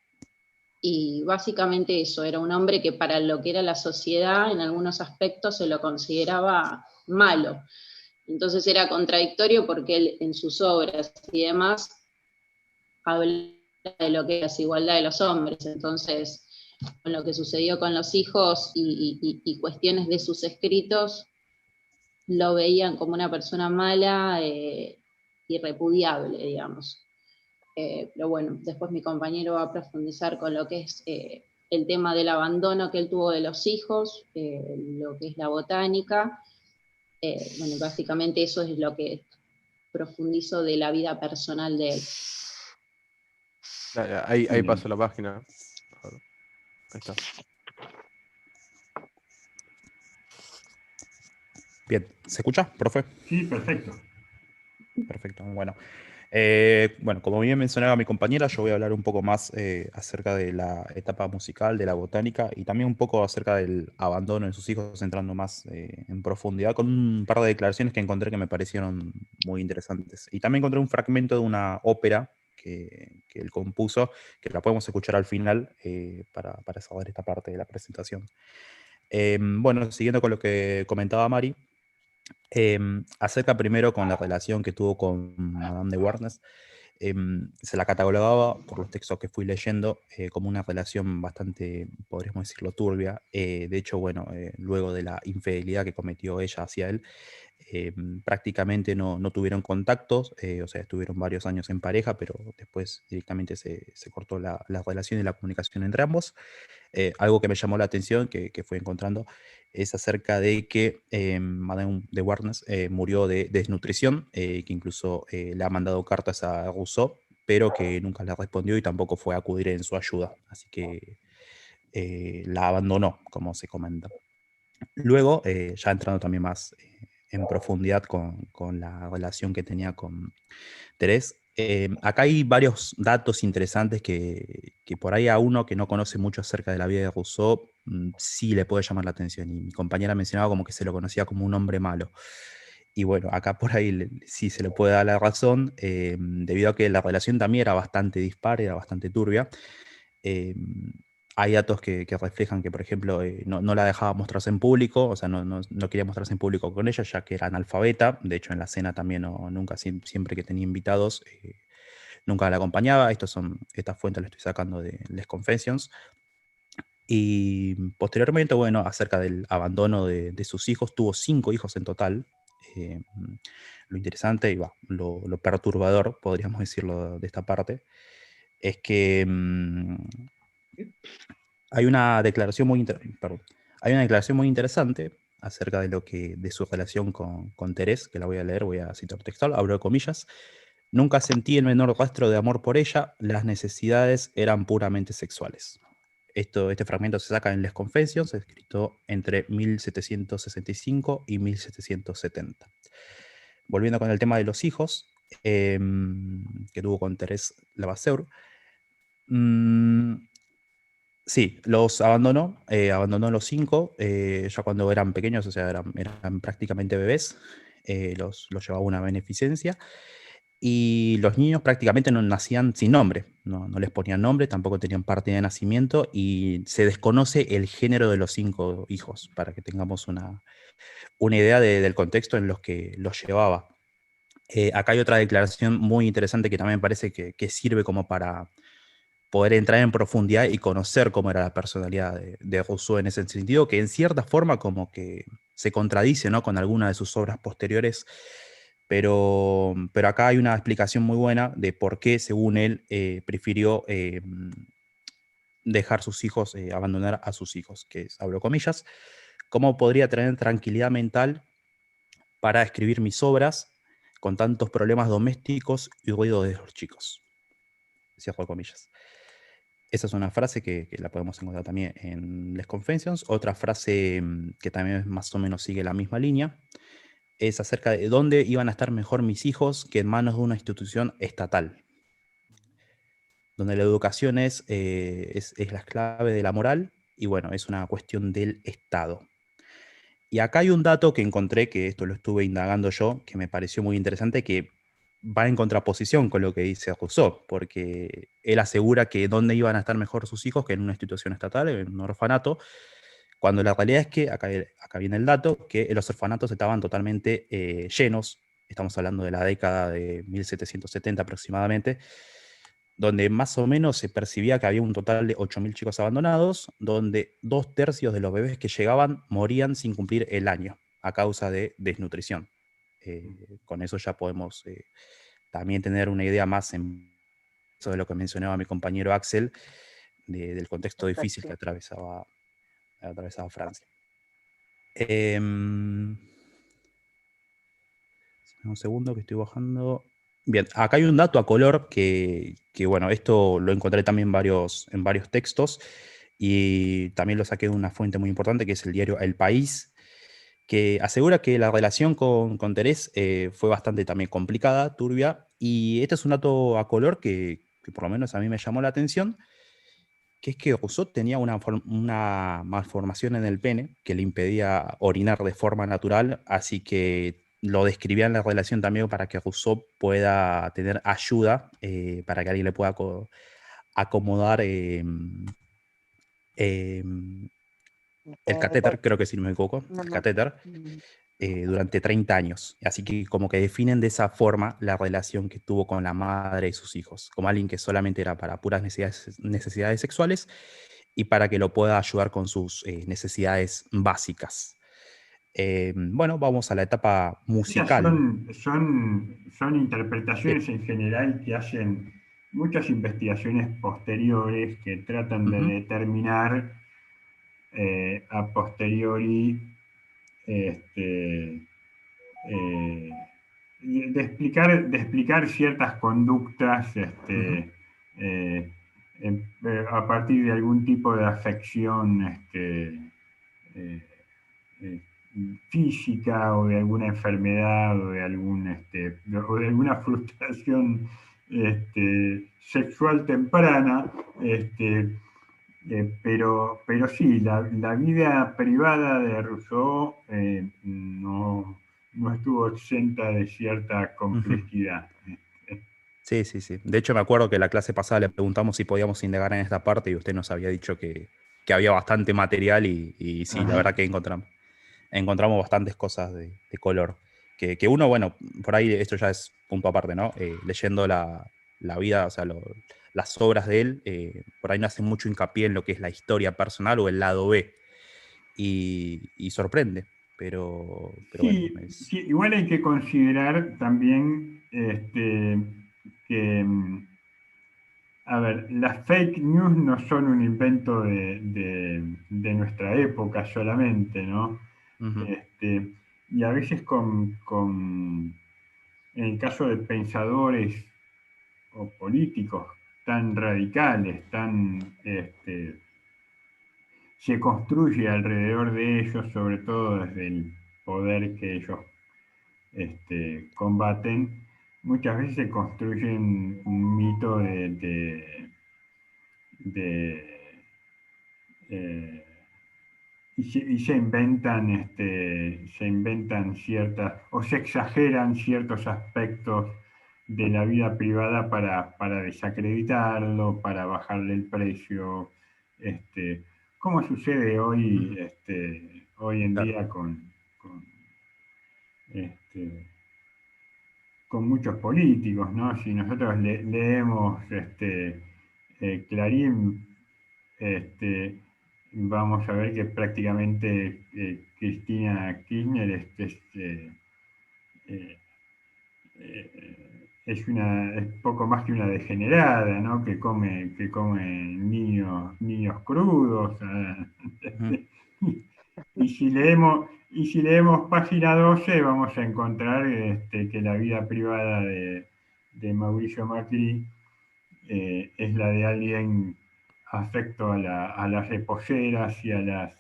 [SPEAKER 3] Y básicamente eso, era un hombre que para lo que era la sociedad, en algunos aspectos se lo consideraba malo. Entonces era contradictorio porque él en sus obras y demás habla de lo que es la desigualdad de los hombres. Entonces, con lo que sucedió con los hijos y cuestiones de sus escritos, lo veían como una persona mala, irrepudiable, digamos. Pero bueno, después mi compañero va a profundizar con lo que es el tema del abandono que él tuvo de los hijos, lo que es la botánica. Bueno, básicamente eso es lo que profundizo de la vida personal de él.
[SPEAKER 2] Ahí paso la página. Ahí está.
[SPEAKER 8] Bien, ¿se escucha, profe?
[SPEAKER 1] Sí, perfecto.
[SPEAKER 8] Perfecto, bueno. Bueno, como bien mencionaba mi compañera, yo voy a hablar un poco más acerca de la etapa musical, de la botánica, y también un poco acerca del abandono de sus hijos, entrando más en profundidad con un par de declaraciones que encontré que me parecieron muy interesantes. Y también encontré un fragmento de una ópera que él compuso, que la podemos escuchar al final para saber esta parte de la presentación. Bueno, siguiendo con lo que comentaba Mari, acerca primero con la relación que tuvo con Madame de Warnes, se la catalogaba, por los textos que fui leyendo, como una relación bastante, podríamos decirlo, turbia. De hecho, bueno, luego de la infidelidad que cometió ella hacia él, prácticamente no tuvieron contactos, o sea, estuvieron varios años en pareja, pero después directamente se cortó la relación y la comunicación entre ambos. Algo que me llamó la atención, que fui encontrando, es acerca de que Madame de Warnes murió de desnutrición, que incluso le ha mandado cartas a Rousseau, pero que nunca le respondió y tampoco fue a acudir en su ayuda, así que la abandonó, como se comenta. Luego, ya entrando también más en profundidad con la relación que tenía con Thérèse, acá hay varios datos interesantes que por ahí a uno que no conoce mucho acerca de la vida de Rousseau sí le puede llamar la atención. Y mi compañera mencionaba como que se lo conocía como un hombre malo. Y bueno, acá por ahí sí se le puede dar la razón, debido a que la relación también era bastante dispar, era bastante turbia. Hay datos que reflejan que, por ejemplo, no la dejaba mostrarse en público, o sea, no quería mostrarse en público con ella, ya que era analfabeta. De hecho, en la cena también nunca, siempre que tenía invitados, nunca la acompañaba. Estas fuentes las estoy sacando de Les Confessions. Y posteriormente, bueno, acerca del abandono de sus hijos, tuvo 5 hijos en total. Lo interesante y lo perturbador, podríamos decirlo de esta parte, es que hay una declaración muy interesante acerca de su relación con Thérèse, que la voy a leer, voy a citar textual, abro de comillas. Nunca sentí el menor rastro de amor por ella, las necesidades eran puramente sexuales. Este fragmento se saca en Les Confessions, escrito entre 1765 y 1770. Volviendo con el tema de los hijos, que tuvo con Thérèse Levasseur, sí, los abandonó los 5, ya cuando eran pequeños, o sea, eran prácticamente bebés, los llevaba a una beneficencia, y los niños prácticamente no nacían sin nombre, no les ponían nombre, tampoco tenían parte de nacimiento, y se desconoce el género de los 5 hijos, para que tengamos una idea del contexto en los que los llevaba. Acá hay otra declaración muy interesante que también me parece que sirve como para poder entrar en profundidad y conocer cómo era la personalidad de Rousseau en ese sentido, que en cierta forma como que se contradice, ¿no?, con alguna de sus obras posteriores, pero acá hay una explicación muy buena de por qué, según él, prefirió dejar sus hijos, abandonar a sus hijos, que es, abro comillas, cómo podría tener tranquilidad mental para escribir mis obras con tantos problemas domésticos y ruido de los chicos, cierro comillas. Esa es una frase que la podemos encontrar también en Les Confessions. Otra frase que también más o menos sigue la misma línea es acerca de dónde iban a estar mejor mis hijos que en manos de una institución estatal. donde la educación es la clave de la moral y bueno, es una cuestión del Estado. Y acá hay un dato que encontré, que esto lo estuve indagando yo, que me pareció muy interesante, que va en contraposición con lo que dice Rousseau, porque él asegura que dónde iban a estar mejor sus hijos que en una institución estatal, en un orfanato, cuando la realidad es que, acá viene el dato, que los orfanatos estaban totalmente llenos, estamos hablando de la década de 1770 aproximadamente, donde más o menos se percibía que había un total de 8.000 chicos abandonados, donde 2/3 de los bebés que llegaban morían sin cumplir el año a causa de desnutrición. Con eso ya podemos también tener una idea más de lo que mencionaba mi compañero Axel, del contexto difícil que atravesaba Francia. Un segundo que estoy bajando. Bien, acá hay un dato a color que bueno, esto lo encontré también en varios textos y también lo saqué de una fuente muy importante que es el diario El País, que asegura que la relación con Thérèse fue bastante también complicada, turbia, y este es un dato a color que por lo menos a mí me llamó la atención, que es que Rousseau tenía una malformación en el pene que le impedía orinar de forma natural, así que lo describía en la relación también para que Rousseau pueda tener ayuda, para que alguien le pueda acomodar el catéter, creo que si no me equivoco, el catéter, durante 30 años. Así que como que definen de esa forma la relación que tuvo con la madre y sus hijos, como alguien que solamente era para puras necesidades sexuales y para que lo pueda ayudar con sus necesidades básicas. Bueno, vamos a la etapa
[SPEAKER 1] Esas
[SPEAKER 8] musical.
[SPEAKER 1] son interpretaciones en general que hacen muchas investigaciones posteriores que tratan de determinar a posteriori, de explicar ciertas conductas a partir de algún tipo de afección eh, eh, física o de alguna enfermedad o de alguna frustración sexual temprana, pero sí, la vida privada de Rousseau no estuvo exenta de cierta complejidad.
[SPEAKER 8] Sí, sí, sí. De hecho, me acuerdo que la clase pasada le preguntamos si podíamos indagar en esta parte y usted nos había dicho que había bastante material y sí, la verdad que encontramos bastantes cosas de color. Que uno, bueno, por ahí esto ya es punto aparte, ¿no? Leyendo la vida, o sea, las obras de él, por ahí no hace mucho hincapié en lo que es la historia personal o el lado B. Y sorprende, pero
[SPEAKER 1] Sí,
[SPEAKER 8] bueno,
[SPEAKER 1] sí, igual hay que considerar también que, a ver, las fake news no son un invento de nuestra época solamente, ¿no? Y a veces en el caso de pensadores o políticos tan radicales, se construye alrededor de ellos, sobre todo desde el poder que ellos combaten, muchas veces se construyen un mito de, eh, y se inventan ciertas, o se exageran ciertos aspectos de la vida privada para desacreditarlo, para bajarle el precio, como sucede hoy en
[SPEAKER 8] claro.
[SPEAKER 1] día con, este, con muchos políticos, ¿no? Si nosotros leemos Clarín, vamos a ver que prácticamente Cristina Kirchner eh, es poco más que una degenerada, ¿no? Que come niños crudos. Y si leemos página 12, vamos a encontrar que la vida privada de Mauricio Macri es la de alguien afecto a las reposeras y a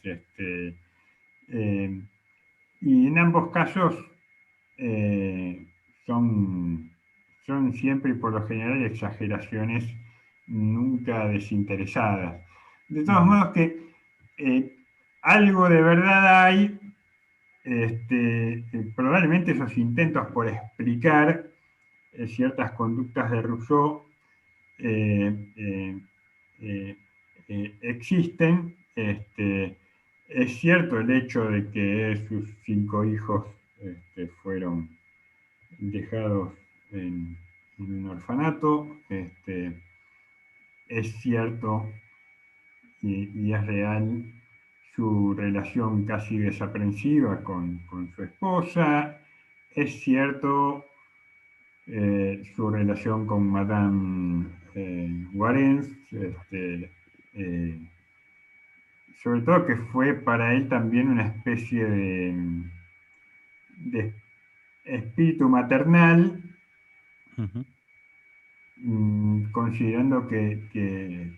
[SPEAKER 1] y en ambos casos eh, son, son siempre y por lo general exageraciones nunca desinteresadas. De todos modos que algo de verdad hay, probablemente esos intentos por explicar ciertas conductas de Rousseau existen. Es cierto el hecho de que sus 5 hijos fueron dejados en un orfanato. Es cierto y es real su relación casi desaprensiva con su esposa. Es cierto su relación con Madame Warens, sobre todo que fue para él también una especie de espíritu maternal, considerando que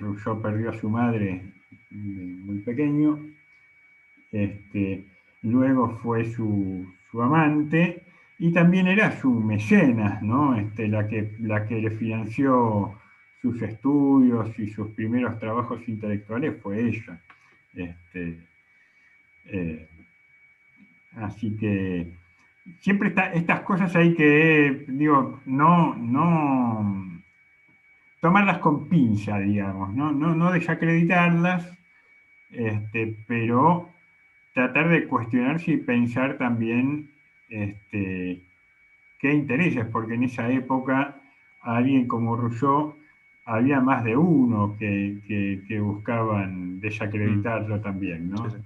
[SPEAKER 1] Rousseau perdió a su madre muy pequeño. Luego fue su amante y también era su mecenas, ¿no? La que le financió sus estudios y sus primeros trabajos intelectuales fue ella. Así que siempre estas cosas hay que, digo, no tomarlas con pinza, digamos, no desacreditarlas, pero tratar de cuestionarse y pensar también qué intereses, porque en esa época alguien como Rousseau había más de uno que buscaban desacreditarlo también, ¿no?
[SPEAKER 8] Sí, sí.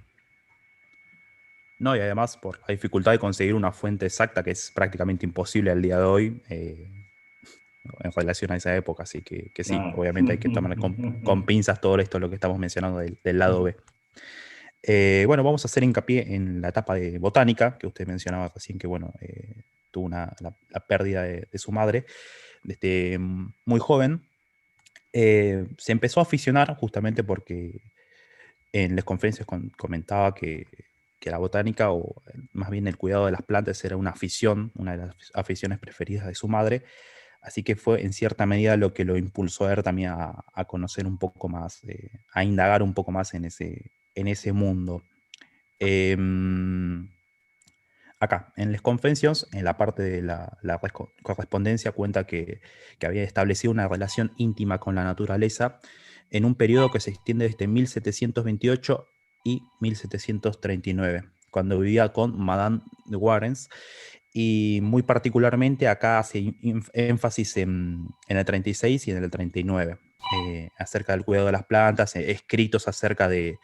[SPEAKER 8] No, y además por la dificultad de conseguir una fuente exacta que es prácticamente imposible al día de hoy en relación a esa época, así que sí,
[SPEAKER 1] Claro.
[SPEAKER 8] obviamente hay que tomar con pinzas todo esto, lo que estamos mencionando del lado B. Bueno, vamos a hacer hincapié en la etapa de botánica, que usted mencionaba recién que bueno, tuvo la pérdida de su madre desde muy joven. Se empezó a aficionar justamente porque en las conferencias comentaba que la botánica, o más bien el cuidado de las plantas, era una afición, una de las aficiones preferidas de su madre, así que fue en cierta medida lo que lo impulsó a él también a conocer un poco más, a indagar un poco más en ese mundo. Acá, en las Confessions, en la parte de la correspondencia, cuenta que había establecido una relación íntima con la naturaleza en un periodo que se extiende desde 1728 y 1739, cuando vivía con Madame de Warens, y muy particularmente acá hace énfasis en el 36 y en el 39, acerca del cuidado de las plantas, escritos acerca de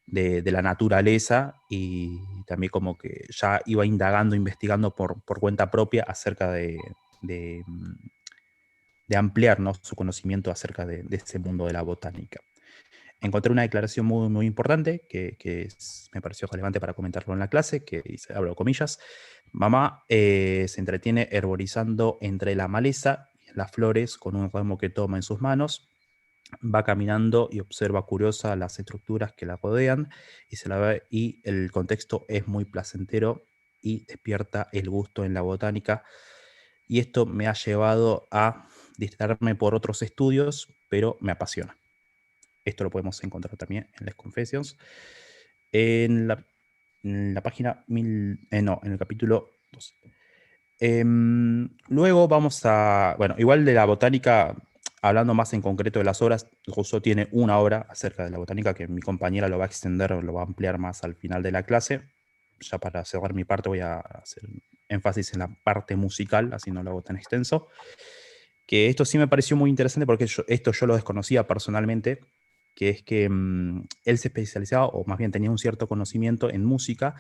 [SPEAKER 8] la naturaleza, y también como que ya iba indagando, investigando por cuenta propia acerca de ampliar, ¿no?, su conocimiento acerca de ese mundo de la botánica. Encontré una declaración muy, muy importante que me pareció relevante para comentarlo en la clase, que dice, abro comillas: mamá se entretiene herborizando entre la maleza y las flores con un ramo que toma en sus manos. Va caminando y observa curiosa las estructuras que la rodean y se la ve, y el contexto es muy placentero y despierta el gusto en la botánica. Y esto me ha llevado a distraerme por otros estudios, pero me apasiona. Esto lo podemos encontrar también en las Confessions. En la página en el capítulo 12. Luego vamos a, bueno, igual de la botánica, hablando más en concreto de las obras, Rousseau tiene una obra acerca de la botánica que mi compañera lo va a extender, lo va a ampliar más al final de la clase. Ya para cerrar mi parte voy a hacer énfasis en la parte musical, así no lo hago tan extenso. Que esto sí me pareció muy interesante porque esto yo lo desconocía personalmente, que es que él se especializaba, o más bien tenía un cierto conocimiento en música,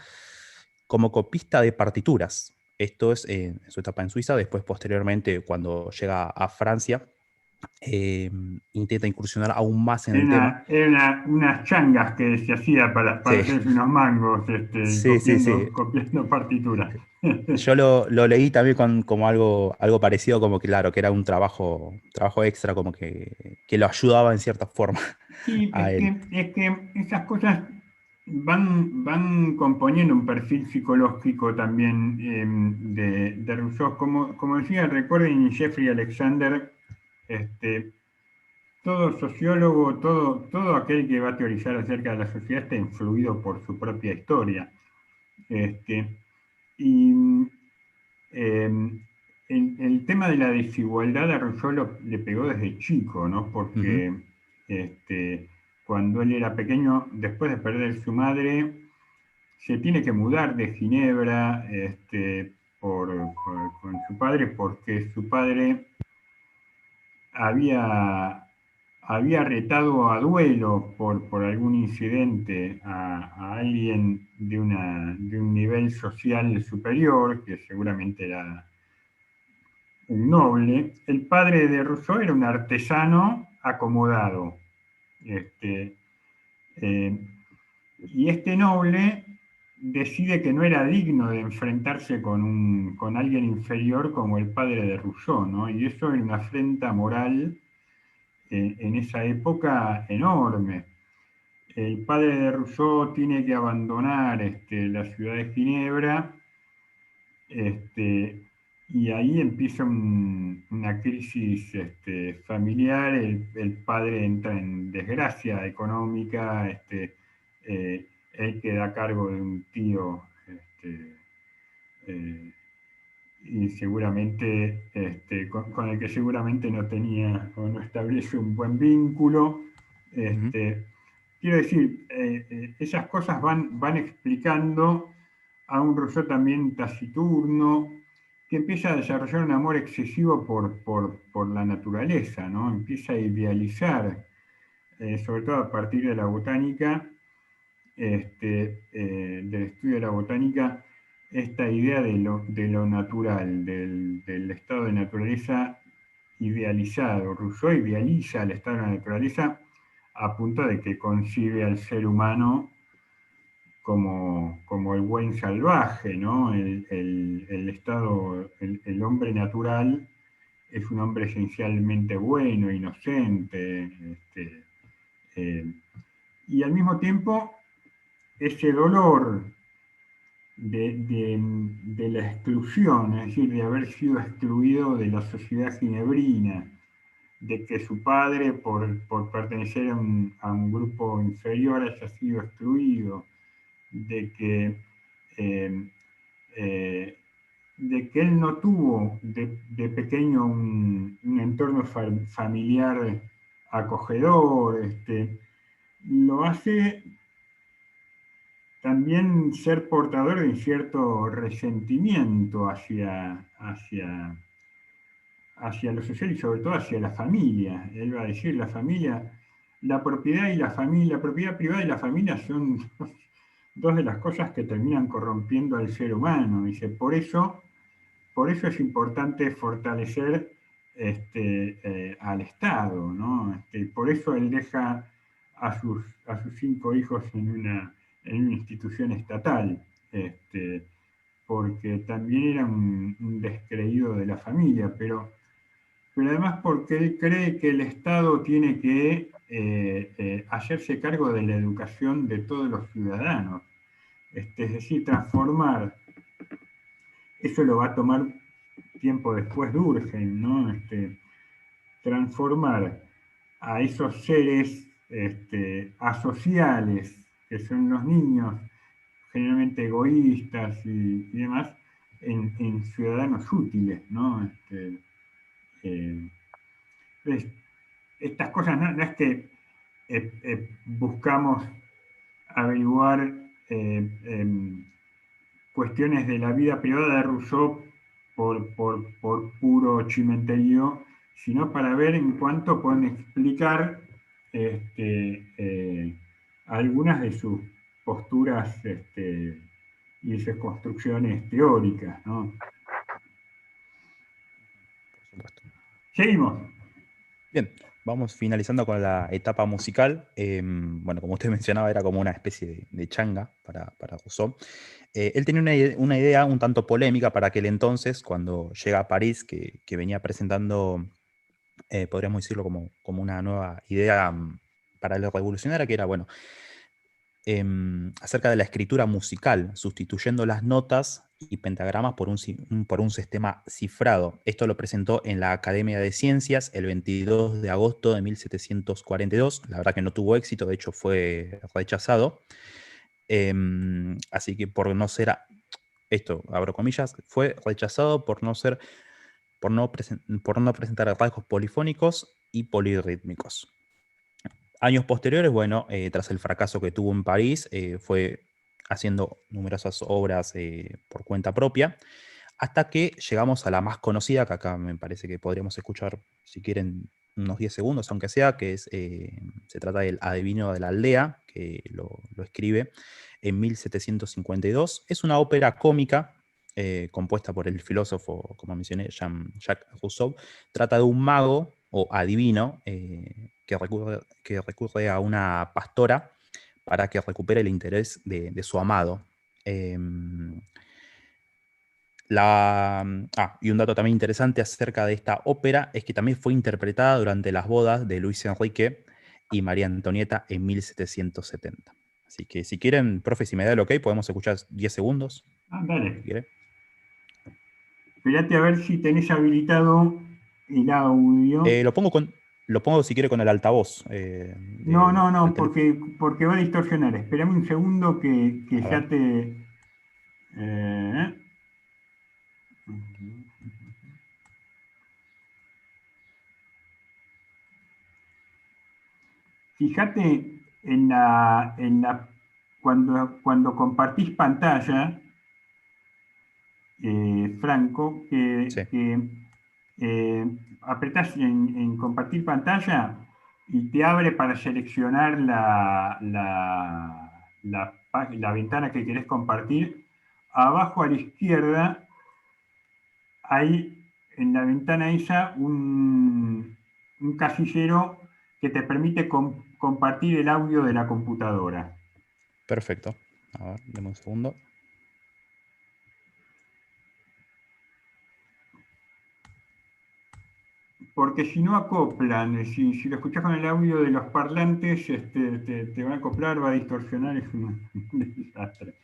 [SPEAKER 8] como copista de partituras. Esto es en su etapa en Suiza. Después, posteriormente, cuando llega a Francia, intenta incursionar aún más en el tema.
[SPEAKER 1] Eran unas changas que se hacía para hacerse unos mangos, copiando partituras.
[SPEAKER 8] Yo lo leí también como algo parecido, como que claro, que era un trabajo extra, como que lo ayudaba en cierta forma.
[SPEAKER 1] Sí, es que esas cosas van componiendo un perfil psicológico también de Rousseau. Como decía, recuerden, Jeffrey Alexander todo sociólogo, todo aquel que va a teorizar acerca de la sociedad está influido por su propia historia. Y el tema de la desigualdad a Rousseau le pegó desde chico, ¿no? Porque cuando él era pequeño, después de perder su madre, se tiene que mudar de Ginebra con su padre, porque su padre había retado a duelo por algún incidente a alguien de un nivel social superior, que seguramente era un noble. El padre de Rousseau era un artesano acomodado. Y este noble decide que no era digno de enfrentarse con alguien inferior como el padre de Rousseau, ¿no? Y eso era una afrenta moral en esa época enorme. El padre de Rousseau tiene que abandonar la ciudad de Ginebra, y ahí empieza una crisis familiar. El padre entra en desgracia económica, él queda a cargo de un tío, y seguramente con el que seguramente no tenía o no establece un buen vínculo. Quiero decir, esas cosas van explicando a un Rousseau también taciturno, que empieza a desarrollar un amor excesivo por la naturaleza, ¿no? Empieza a idealizar, sobre todo a partir de la botánica, del estudio de la botánica, esta idea de lo natural, del estado de naturaleza idealizado. Rousseau idealiza el estado de la naturaleza a punto de que concibe al ser humano como el buen salvaje, ¿no? El hombre natural es un hombre esencialmente bueno, inocente, y al mismo tiempo ese dolor de la exclusión, es decir, de haber sido excluido de la sociedad ginebrina, de que su padre, por pertenecer a un grupo inferior, haya sido excluido, de que él no tuvo de pequeño un entorno familiar acogedor, lo hace también ser portador de un cierto resentimiento hacia lo social y sobre todo hacia la familia. Él va a decir, la familia, la propiedad y la familia, la propiedad privada y la familia son dos de las cosas que terminan corrompiendo al ser humano. Dice, por eso es importante fortalecer al Estado, ¿no? Por eso él deja a sus 5 hijos en una institución estatal, porque también era un descreído de la familia, pero además porque él cree que el Estado tiene que hacerse cargo de la educación de todos los ciudadanos, es decir, transformar, eso lo va a tomar tiempo después Durkheim, ¿no? Transformar a esos seres asociales, que son los niños, generalmente egoístas y demás, en ciudadanos útiles, ¿no? Estas cosas no es que buscamos averiguar cuestiones de la vida privada de Rousseau por puro chimenterío, sino para ver en cuánto pueden explicar algunas de sus posturas y de sus construcciones teóricas, ¿no?
[SPEAKER 8] Por supuesto.
[SPEAKER 1] Seguimos.
[SPEAKER 8] Bien, vamos finalizando con la etapa musical. Bueno, como usted mencionaba, era como una especie de changa para Rousseau. Él tenía una idea un tanto polémica para aquel entonces, cuando llega a París, que venía presentando, podríamos decirlo como una nueva idea para lo revolucionaria, que era, bueno, acerca de la escritura musical, sustituyendo las notas y pentagramas por un sistema cifrado. Esto lo presentó en la Academia de Ciencias el 22 de agosto de 1742. La verdad que no tuvo éxito, de hecho fue rechazado. Así que por no ser, esto, abro comillas, fue rechazado por no presentar rasgos polifónicos y polirrítmicos. Años posteriores, bueno, tras el fracaso que tuvo en París, fue haciendo numerosas obras por cuenta propia, hasta que llegamos a la más conocida, que acá me parece que podríamos escuchar, si quieren, unos 10 segundos, aunque sea, que se trata del Adivino de la Aldea, que lo escribe en 1752. Es una ópera cómica compuesta por el filósofo, como mencioné, Jean-Jacques Rousseau. Trata de un mago o adivino que recurre a una pastora para que recupere el interés de su amado. Y un dato también interesante acerca de esta ópera es que también fue interpretada durante las bodas de Luis Enrique y María Antonieta en 1770. Así que si quieren, profe, si me da el ok, podemos escuchar 10 segundos.
[SPEAKER 1] Dale.
[SPEAKER 8] Si quiere.
[SPEAKER 1] Esperate a ver si tenés habilitado el audio.
[SPEAKER 8] Lo pongo si quiere con el altavoz.
[SPEAKER 1] No, porque va a distorsionar. Esperame un segundo que ya te... Fíjate cuando compartís pantalla, Franco, apretás en compartir pantalla y te abre para seleccionar la ventana que querés compartir. Abajo a la izquierda hay en la ventana esa un casillero que te permite compartir el audio de la computadora.
[SPEAKER 8] Perfecto. A ver, deme un segundo.
[SPEAKER 1] Porque si no acoplan, si lo escuchás con el audio de los parlantes, te van a acoplar, va a distorsionar, es un desastre.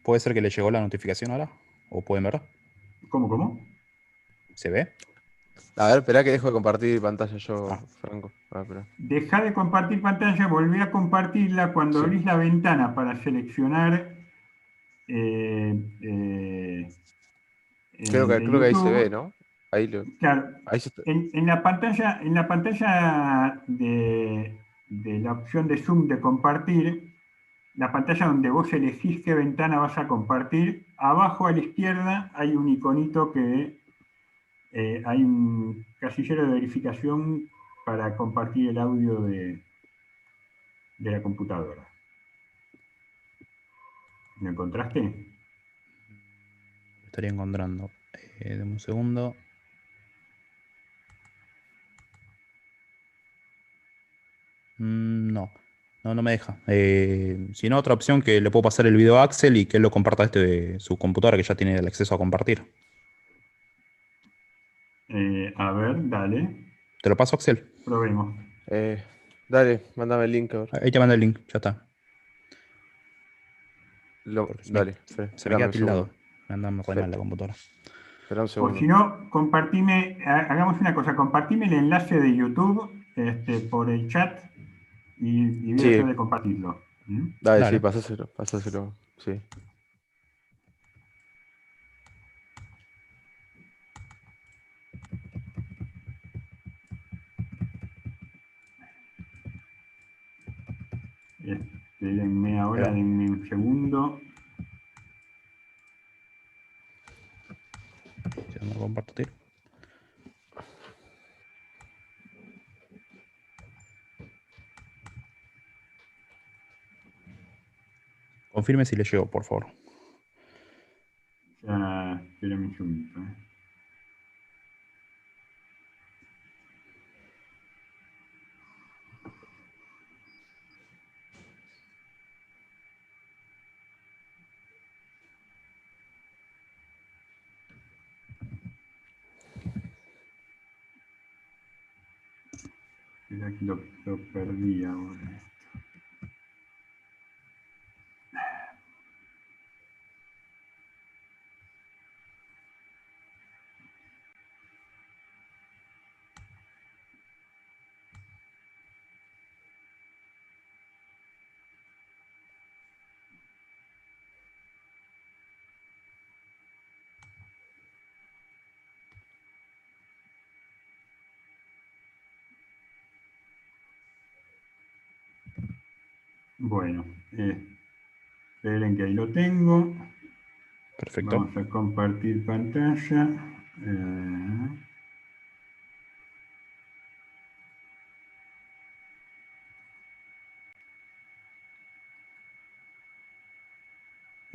[SPEAKER 8] ¿Puede ser que le llegó la notificación ahora? ¿O pueden verla?
[SPEAKER 1] ¿Cómo?
[SPEAKER 8] ¿Se ve?
[SPEAKER 2] A ver, esperá que dejo de compartir pantalla yo, Franco.
[SPEAKER 1] Deja de compartir pantalla, volvé a compartirla cuando abrís la ventana para seleccionar
[SPEAKER 2] Creo que ahí se ve, ¿no?
[SPEAKER 1] Claro,
[SPEAKER 2] Ahí se está.
[SPEAKER 1] en la pantalla de la opción de Zoom de compartir, la pantalla donde vos elegís qué ventana vas a compartir, abajo a la izquierda hay un iconito que hay un casillero de verificación para compartir el audio de la computadora. ¿Lo encontraste?
[SPEAKER 8] Lo estaría encontrando. Deme un segundo. No me deja. Si no, otra opción que le puedo pasar el video a Axel y que él lo comparta de su computadora, que ya tiene el acceso a compartir.
[SPEAKER 1] A ver, dale.
[SPEAKER 8] ¿Te lo paso, Axel?
[SPEAKER 1] Probemos.
[SPEAKER 2] Dale, mándame el link. A ver.
[SPEAKER 8] Ahí te mando el link, ya está.
[SPEAKER 2] Dale.
[SPEAKER 8] Se me queda tildado. Me anda re mal la computadora.
[SPEAKER 2] Espera un segundo.
[SPEAKER 1] O si no, hagamos una cosa, compartime el enlace de YouTube por el chat y veo yo de compartirlo.
[SPEAKER 2] Dale, sí, pásaselo. Sí.
[SPEAKER 1] Denme ahora, denme un segundo.
[SPEAKER 8] Si no compartir. Confirme si le llegó, por favor.
[SPEAKER 1] Espérame un segundito. Espera que lo perdí ahora. Bueno, esperen que ahí lo tengo.
[SPEAKER 8] Perfecto.
[SPEAKER 1] Vamos a compartir pantalla.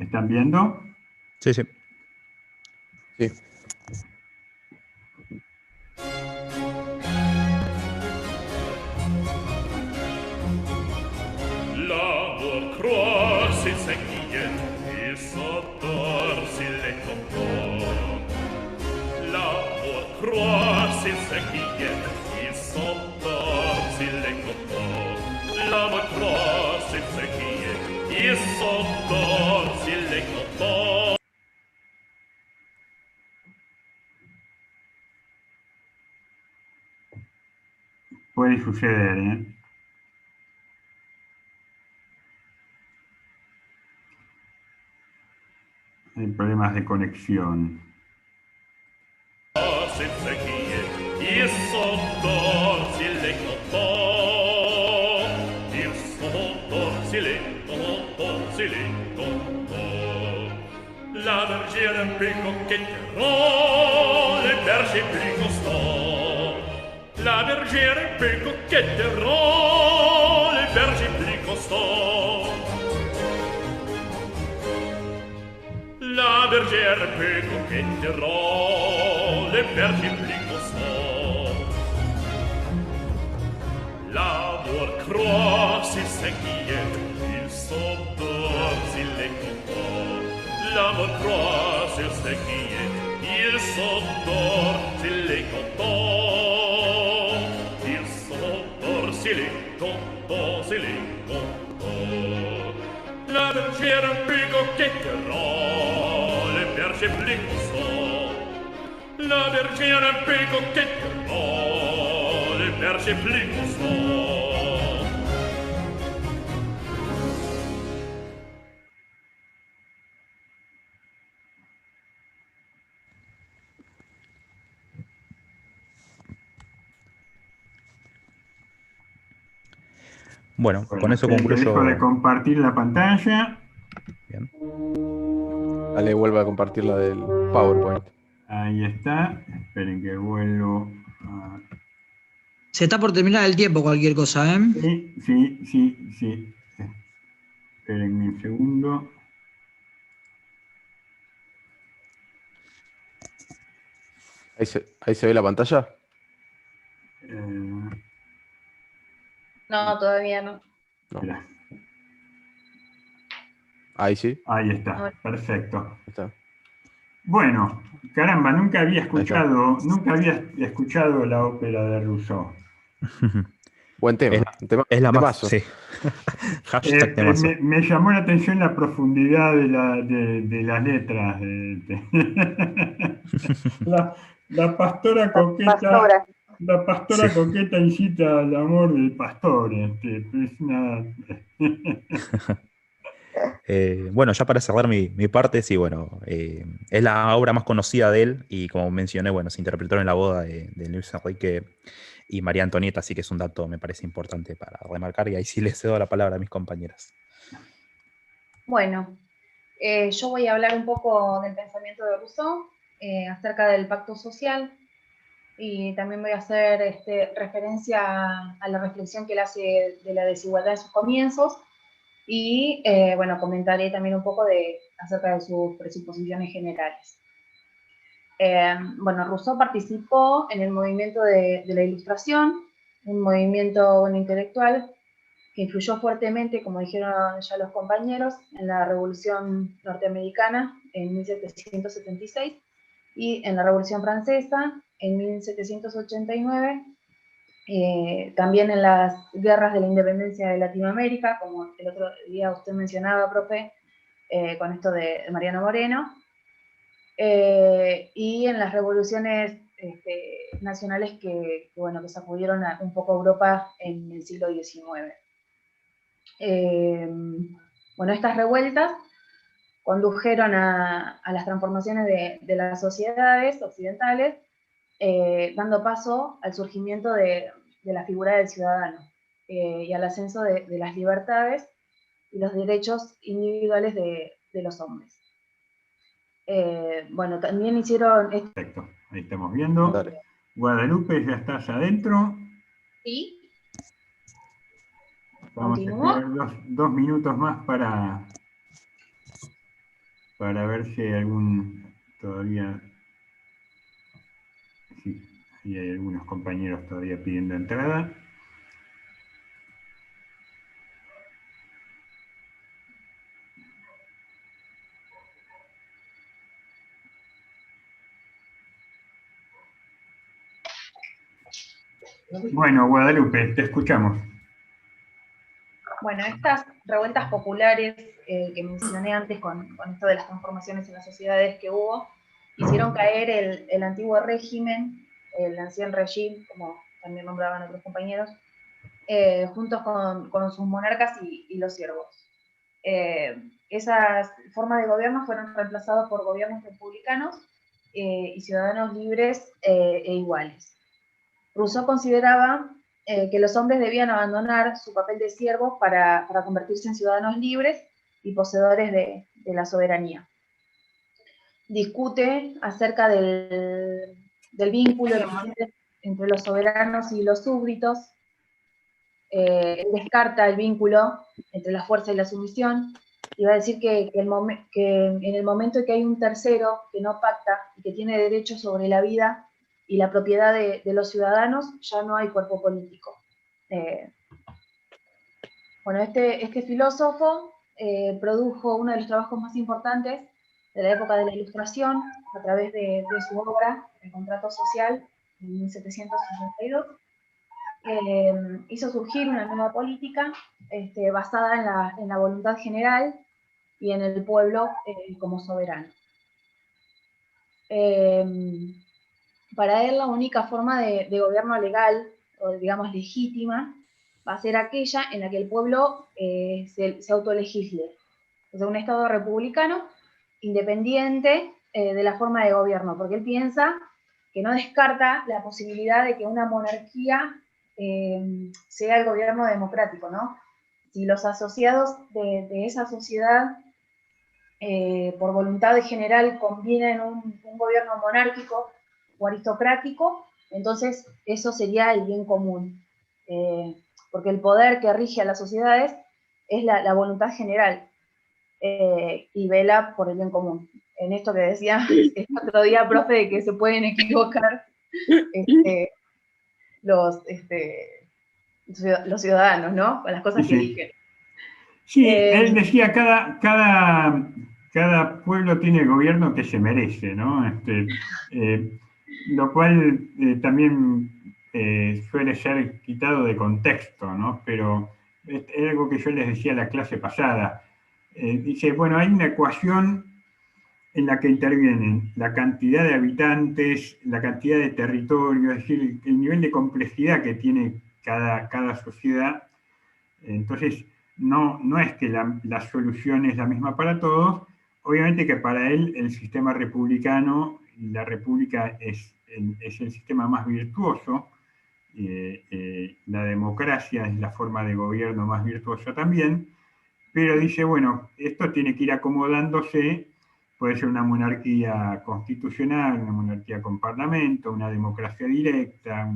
[SPEAKER 1] ¿Están viendo?
[SPEAKER 8] Sí, sí.
[SPEAKER 2] Sí.
[SPEAKER 9] L'amour croit s'il s'inquiète, il s'endort s'il est content. L'amour croit s'il s'inquiète, il s'endort s'il est content. L'amour croit s'il s'inquiète, il s'endort s'il est content.
[SPEAKER 1] Puede suceder, ¿eh? Hay problemas de conexión.
[SPEAKER 9] S'il s'inquiète, il s'endort s'il est content. Il s'endort s'il est content, s'il est content. La bergère plus coquette rend le berger plus constant. La bergère plus coquette rend le berger plus constant. La bergère peu coquette rend le berger plus constant. L'amour croit s'il s'inquiète, il s'endort s'il est content. L'amour croit s'il s'inquiète, il s'endort s'il est content. Il s'endort s'il est content, s'il est content. La bergère plus coquette rend le berger plus constant. La bergère plus coquette rend le berger plus constant.
[SPEAKER 8] Bueno, con
[SPEAKER 1] Bueno,
[SPEAKER 8] eso
[SPEAKER 1] esperen que dejo de
[SPEAKER 8] concluyo.
[SPEAKER 1] compartir la pantalla.
[SPEAKER 8] Bien.
[SPEAKER 2] Dale, vuelve a compartir la del PowerPoint.
[SPEAKER 1] Ahí está. Esperen que vuelvo a...
[SPEAKER 5] Se está por terminar el tiempo, cualquier cosa, ¿eh?
[SPEAKER 1] Sí. Esperen un segundo.
[SPEAKER 2] Ahí se ve la pantalla.
[SPEAKER 3] No, todavía no.
[SPEAKER 2] No.
[SPEAKER 1] Mirá,
[SPEAKER 2] Ahí sí.
[SPEAKER 1] ahí está. Perfecto.
[SPEAKER 2] Ahí está.
[SPEAKER 1] Bueno, caramba, nunca había
[SPEAKER 2] está.
[SPEAKER 1] escuchado la ópera de Rousseau.
[SPEAKER 2] Buen tema.
[SPEAKER 8] Es la más.
[SPEAKER 2] Temazo.
[SPEAKER 8] Sí. Hashtag temazo.
[SPEAKER 1] Me llamó la atención la profundidad de las letras. La pastora coqueta.
[SPEAKER 4] Pastora.
[SPEAKER 1] La pastora
[SPEAKER 8] Sí.
[SPEAKER 1] coqueta incita al amor del pastor. Es una...
[SPEAKER 8] Bueno, ya para cerrar mi parte, sí, bueno, es la obra más conocida de él y como mencioné, bueno, se interpretó en la boda de Luis Enrique y María Antonieta, así que es un dato, me parece importante para remarcar y ahí sí le cedo la palabra a mis compañeras.
[SPEAKER 10] Bueno, yo voy a hablar un poco del pensamiento de Rousseau acerca del pacto social y también voy a hacer referencia a la reflexión que él hace de la desigualdad en sus comienzos y, bueno, comentaré también un poco acerca de sus presuposiciones generales. Bueno, Rousseau participó en el movimiento de la Ilustración, un movimiento intelectual que influyó fuertemente, como dijeron ya los compañeros, en la Revolución Norteamericana en 1776 y en la Revolución Francesa en 1789 También en las guerras de la independencia de Latinoamérica, como el otro día usted mencionaba, profe, con esto de Mariano Moreno, y en las revoluciones nacionales que sacudieron un poco a Europa en el siglo XIX. Bueno, estas revueltas condujeron a las transformaciones de las sociedades occidentales, dando paso al surgimiento de la figura del ciudadano y al ascenso de las libertades y los derechos individuales de los hombres. Bueno, también hicieron...
[SPEAKER 1] Perfecto, ahí estamos viendo.
[SPEAKER 2] Dale.
[SPEAKER 1] Guadalupe, ¿ya estás adentro?
[SPEAKER 10] Sí.
[SPEAKER 1] Vamos a esperar 2 minutos más para ver si hay algún todavía... Sí, ahí hay algunos compañeros todavía pidiendo entrada. Bueno, Guadalupe, te escuchamos.
[SPEAKER 10] Bueno, estas revueltas populares que mencioné antes con esto de las transformaciones en las sociedades que hubo, hicieron caer el antiguo régimen, el ancien régime, como también nombraban otros compañeros, juntos con sus monarcas y los siervos. Esas formas de gobierno fueron reemplazados por gobiernos republicanos y ciudadanos libres e iguales. Rousseau consideraba que los hombres debían abandonar su papel de siervos para convertirse en ciudadanos libres y poseedores de la soberanía. Discute acerca del vínculo entre los soberanos y los súbditos. Él descarta el vínculo entre la fuerza y la sumisión, y va a decir que en el momento en que hay un tercero que no pacta y que tiene derecho sobre la vida y la propiedad de los ciudadanos, ya no hay cuerpo político. Bueno, este filósofo produjo uno de los trabajos más importantes de la época de la Ilustración, a través de su obra, El contrato social, en 1752. Hizo surgir una nueva política basada en la voluntad general y en el pueblo como soberano. Para él la única forma de gobierno legal, o digamos legítima, va a ser aquella en la que el pueblo se autolegisle. O sea, un Estado republicano independiente de la forma de gobierno, porque él piensa que no descarta la posibilidad de que una monarquía sea el gobierno democrático, ¿no? Si los asociados de esa sociedad, por voluntad general, convienen un gobierno monárquico o aristocrático, entonces eso sería el bien común. Porque el poder que rige a las sociedades es la voluntad general y vela por el bien común. En esto que decía el otro día, profe, de que se pueden equivocar los ciudadanos, ¿no? Con las cosas que eligen.
[SPEAKER 1] Sí, él decía, cada pueblo tiene el gobierno que se merece, ¿no? Lo cual también suele ser quitado de contexto, ¿no? Pero es algo que yo les decía en la clase pasada. Dice, bueno, hay una ecuación en la que intervienen la cantidad de habitantes, la cantidad de territorio, es decir, el nivel de complejidad que tiene cada sociedad. Entonces, no es que la solución es la misma para todos. Obviamente que para él el sistema republicano, la república es el sistema más virtuoso, la democracia es la forma de gobierno más virtuosa también, pero dice, bueno, esto tiene que ir acomodándose, puede ser una monarquía constitucional, una monarquía con parlamento, una democracia directa,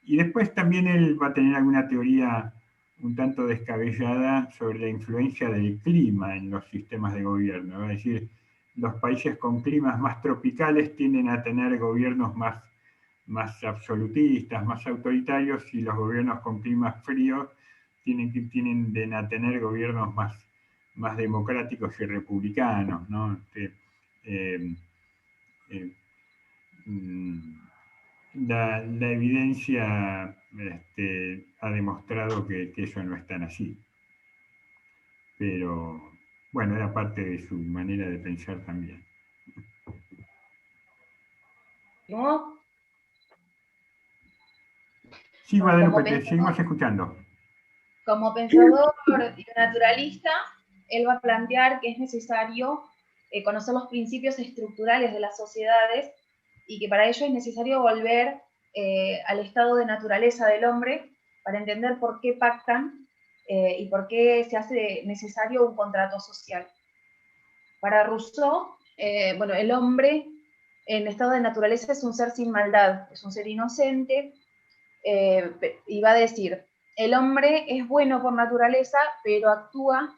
[SPEAKER 1] y después también él va a tener alguna teoría un tanto descabellada sobre la influencia del clima en los sistemas de gobierno. Es decir, los países con climas más tropicales tienden a tener gobiernos más absolutistas, más autoritarios, y los gobiernos con climas fríos tienden a tener gobiernos más democráticos y republicanos, ¿no? la evidencia ha demostrado que eso no es tan así. Pero, bueno, era parte de su manera de pensar también.
[SPEAKER 10] ¿No?
[SPEAKER 1] Sí,
[SPEAKER 10] Bueno,
[SPEAKER 1] Guadalupe, te seguimos escuchando.
[SPEAKER 10] Como pensador y naturalista, él va a plantear que es necesario conocer los principios estructurales de las sociedades y que para ello es necesario volver al estado de naturaleza del hombre para entender por qué pactan y por qué se hace necesario un contrato social. Para Rousseau, bueno, el hombre en estado de naturaleza es un ser sin maldad, es un ser inocente, y va a decir, el hombre es bueno por naturaleza, pero actúa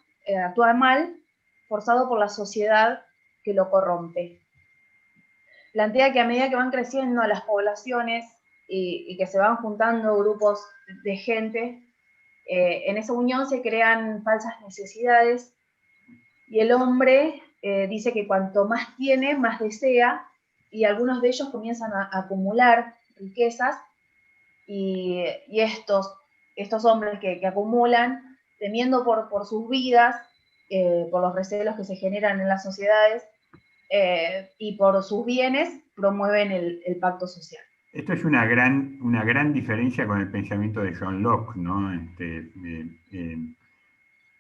[SPEAKER 10] mal, forzado por la sociedad que lo corrompe. Plantea que a medida que van creciendo las poblaciones y que se van juntando grupos de gente, en esa unión se crean falsas necesidades y el hombre dice que cuanto más tiene, más desea, y algunos de ellos comienzan a acumular riquezas, y estos hombres que acumulan, temiendo por sus vidas, por los recelos que se generan en las sociedades, y por sus bienes, promueven el pacto social.
[SPEAKER 1] Esto es una gran diferencia con el pensamiento de John Locke, ¿no?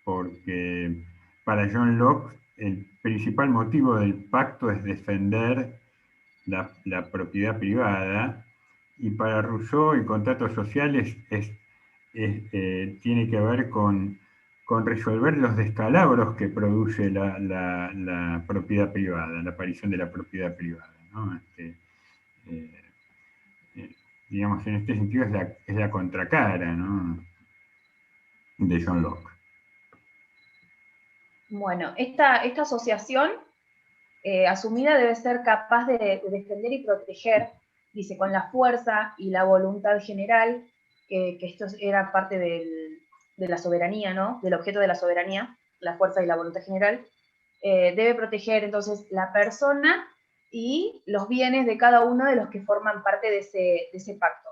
[SPEAKER 1] Porque para John Locke el principal motivo del pacto es defender la propiedad privada, y para Rousseau el contrato social tiene que ver con resolver los descalabros que produce la propiedad privada, la aparición de la propiedad privada, ¿no? Digamos, en este sentido es la contracara, ¿no?, de John Locke.
[SPEAKER 10] Bueno, esta asociación asumida debe ser capaz de defender y proteger, dice, con la fuerza y la voluntad general, que esto era parte de la soberanía, ¿no?, del objeto de la soberanía, la fuerza y la voluntad general. Debe proteger entonces la persona y los bienes de cada uno de los que forman parte de ese pacto.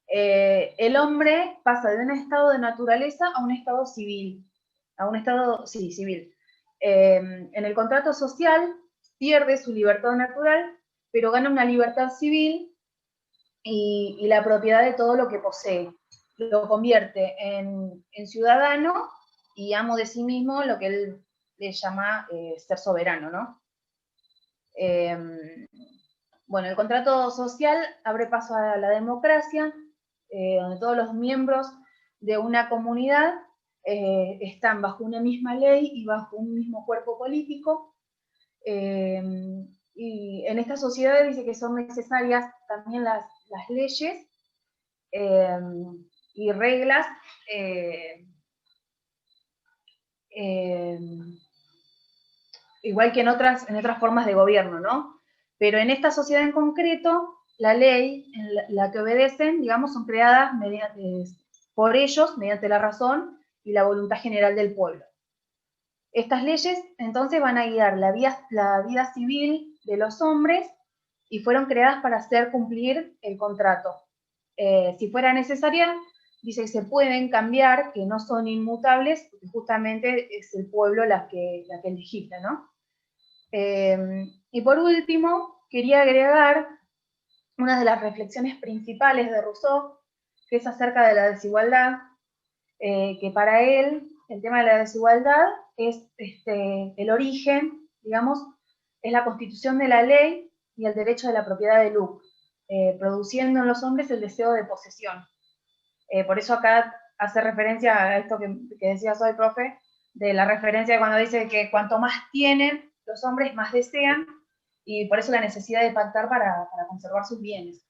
[SPEAKER 10] El hombre pasa de un estado de naturaleza a un estado civil, civil. En el contrato social pierde su libertad natural, pero gana una libertad civil y la propiedad de todo lo que posee. Lo convierte en ciudadano y amo de sí mismo, lo que él le llama ser soberano, ¿no? Bueno, el contrato social abre paso a la democracia, donde todos los miembros de una comunidad están bajo una misma ley y bajo un mismo cuerpo político. Y en esta sociedad dice que son necesarias también las leyes y reglas igual que en otras formas de gobierno, ¿no? Pero en esta sociedad en concreto, la ley en la que obedecen, digamos, son creadas por ellos, mediante la razón y la voluntad general del pueblo. Estas leyes, entonces, van a guiar la vida civil de los hombres y fueron creadas para hacer cumplir el contrato. Si fuera necesaria, dice que se pueden cambiar, que no son inmutables, porque justamente es el pueblo la que legisla, ¿no? Y por último, quería agregar una de las reflexiones principales de Rousseau, que es acerca de la desigualdad, que para él el tema de la desigualdad es el origen, digamos, es la constitución de la ley y el derecho de la propiedad de lucro, produciendo en los hombres el deseo de posesión. Por eso acá hace referencia a esto que decías hoy, profe, de la referencia cuando dice que cuanto más tienen los hombres, más desean, y por eso la necesidad de pactar para conservar sus bienes.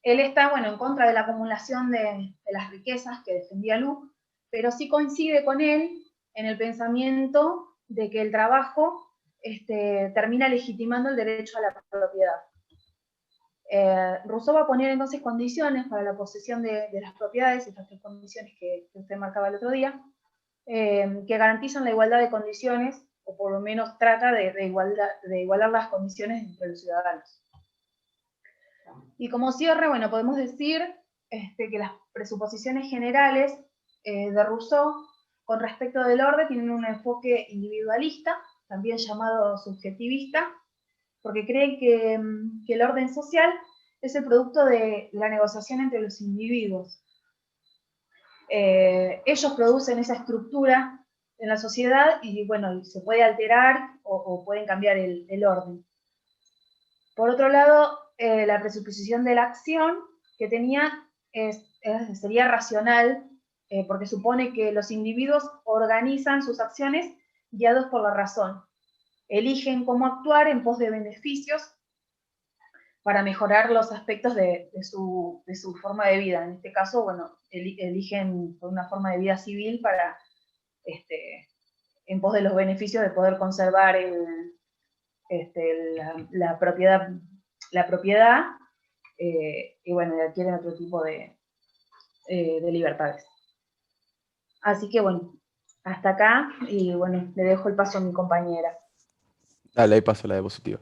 [SPEAKER 10] Él está, bueno, en contra de la acumulación de las riquezas que defendía Locke, pero sí coincide con él en el pensamiento de que el trabajo termina legitimando el derecho a la propiedad. Rousseau va a poner entonces condiciones para la posesión de las propiedades, estas tres condiciones que usted marcaba el otro día, que garantizan la igualdad de condiciones, o por lo menos trata de igualar las condiciones entre los ciudadanos. Y como cierre, bueno, podemos decir que las presuposiciones generales de Rousseau con respecto del orden tienen un enfoque individualista, también llamado subjetivista, porque creen que el orden social es el producto de la negociación entre los individuos. Ellos producen esa estructura en la sociedad y, bueno, se puede alterar o pueden cambiar el orden. Por otro lado, la presuposición de la acción que tenía sería racional, porque supone que los individuos organizan sus acciones guiados por la razón. Eligen cómo actuar en pos de beneficios para mejorar los aspectos de su forma de vida. En este caso, bueno, eligen una forma de vida civil para, en pos de los beneficios de poder conservar la propiedad, y bueno, adquieren otro tipo de libertades. Así que bueno, hasta acá, y bueno, le dejo el paso a mi compañera.
[SPEAKER 2] Dale, ahí paso la diapositiva.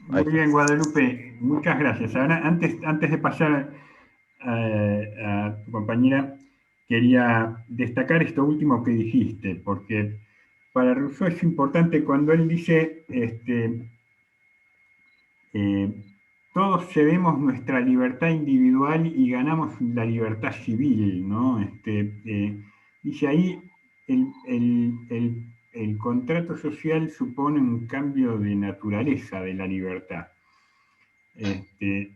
[SPEAKER 1] Muy bien, Guadalupe, muchas gracias. Ahora, antes de pasar a tu compañera, quería destacar esto último que dijiste, porque para Rousseau es importante cuando él dice, todos cedemos nuestra libertad individual y ganamos la libertad civil, ¿no? Dice ahí, el contrato social supone un cambio de naturaleza de la libertad.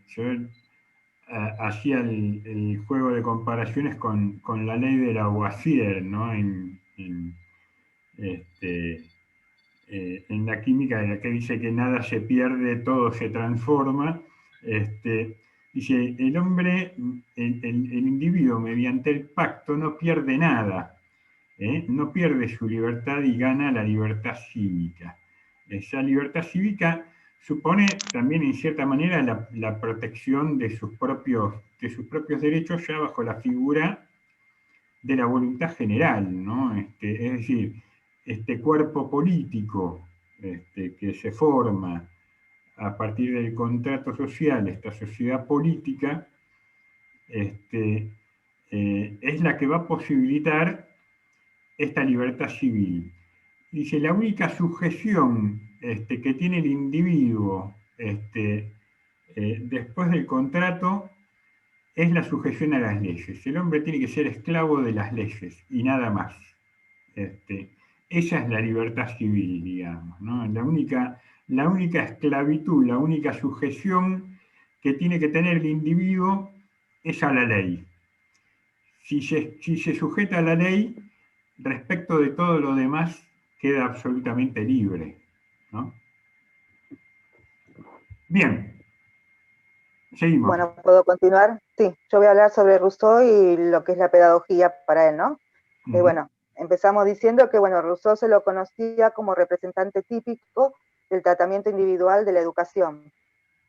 [SPEAKER 1] Yo hacía el juego de comparaciones con la ley de Lavoisier, ¿no? En la química, en la que dice que nada se pierde, todo se transforma. Dice, el hombre, el individuo mediante el pacto no pierde nada, no pierde su libertad y gana la libertad cívica. Esa libertad cívica supone también en cierta manera la protección de sus propios derechos ya bajo la figura de la voluntad general, ¿no? Es decir, este cuerpo político que se forma a partir del contrato social, esta sociedad política, es la que va a posibilitar esta libertad civil. Dice, la única sujeción que tiene el individuo después del contrato es la sujeción a las leyes. El hombre tiene que ser esclavo de las leyes y nada más. Esa es la libertad civil, digamos, ¿no? La única esclavitud, la única sujeción que tiene que tener el individuo es a la ley. Si se sujeta a la ley, respecto de todo lo demás, queda absolutamente libre, ¿no? Bien. Seguimos.
[SPEAKER 4] Bueno, ¿puedo continuar? Sí, yo voy a hablar sobre Rousseau y lo que es la pedagogía para él, ¿no? Bueno, empezamos diciendo que, bueno, Rousseau se lo conocía como representante típico del tratamiento individual de la educación.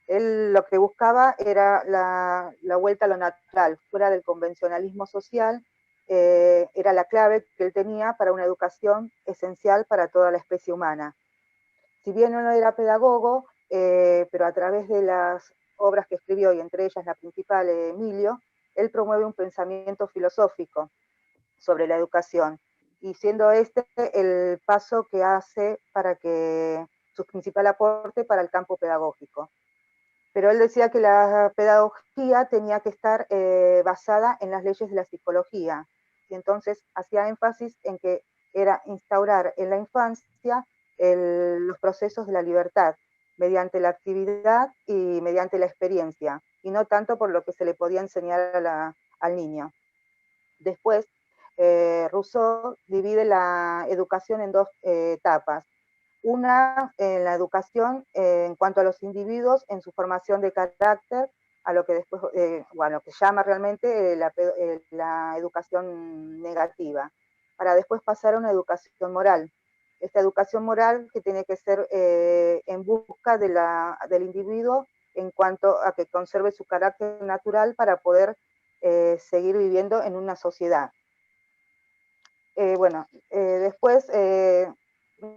[SPEAKER 4] Él lo que buscaba era la vuelta a lo natural, fuera del convencionalismo social, era la clave que él tenía para una educación esencial para toda la especie humana. Si bien no era pedagogo, pero a través de las obras que escribió, y entre ellas la principal, Emilio, él promueve un pensamiento filosófico sobre la educación, y siendo este el paso que hace para que su principal aporte para el campo pedagógico. Pero él decía que la pedagogía tenía que estar basada en las leyes de la psicología, y entonces hacía énfasis en que era instaurar en la infancia los procesos de la libertad, mediante la actividad y mediante la experiencia, y no tanto por lo que se le podía enseñar al niño. Después, Rousseau divide la educación en dos etapas. Una, en la educación en cuanto a los individuos, en su formación de carácter, a lo que después, bueno, que llama realmente la educación negativa, para después pasar a una educación moral. Esta educación moral que tiene que ser en busca del individuo en cuanto a que conserve su carácter natural para poder seguir viviendo en una sociedad. Bueno, después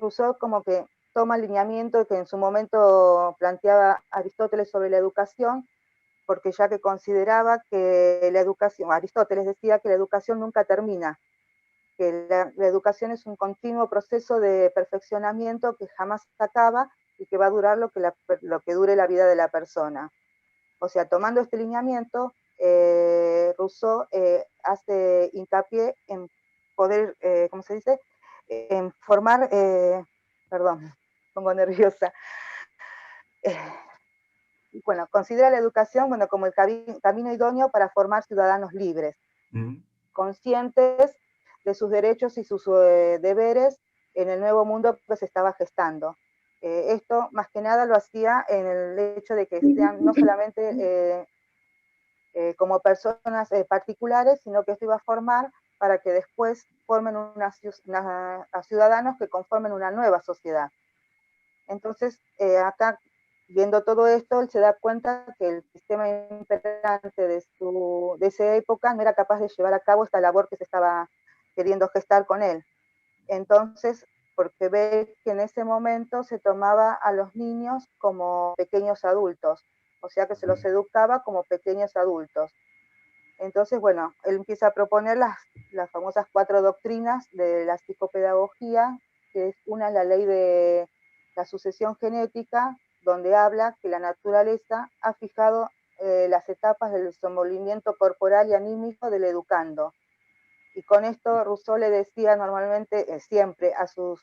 [SPEAKER 4] Rousseau como que toma el lineamiento que en su momento planteaba Aristóteles sobre la educación, porque ya que consideraba que la educación, Aristóteles decía que la educación nunca termina, que la educación es un continuo proceso de perfeccionamiento que jamás se acaba y que va a durar lo que dure la vida de la persona. O sea, tomando este lineamiento, Rousseau hace hincapié en poder, ¿cómo se dice? En formar, perdón, me pongo nerviosa. Bueno, considera la educación como el camino idóneo para formar ciudadanos libres, conscientes de sus derechos y sus deberes en el nuevo mundo que se estaba gestando. Esto más que nada lo hacía en el hecho de que sean no solamente como personas particulares, sino que esto iba a formar para que después formen a ciudadanos que conformen una nueva sociedad. Entonces, acá, viendo todo esto, él se da cuenta que el sistema imperante de esa época no era capaz de llevar a cabo esta labor que se estaba queriendo gestar con él. Entonces, porque ve que en ese momento se tomaba a los niños como pequeños adultos, o sea que se los educaba como pequeños adultos. Entonces, bueno, él empieza a proponer las famosas 4 doctrinas de la psicopedagogía, que es una, la ley de la sucesión genética, donde habla que la naturaleza ha fijado las etapas del desenvolvimiento corporal y anímico del educando. Y con esto Rousseau le decía normalmente, siempre, a sus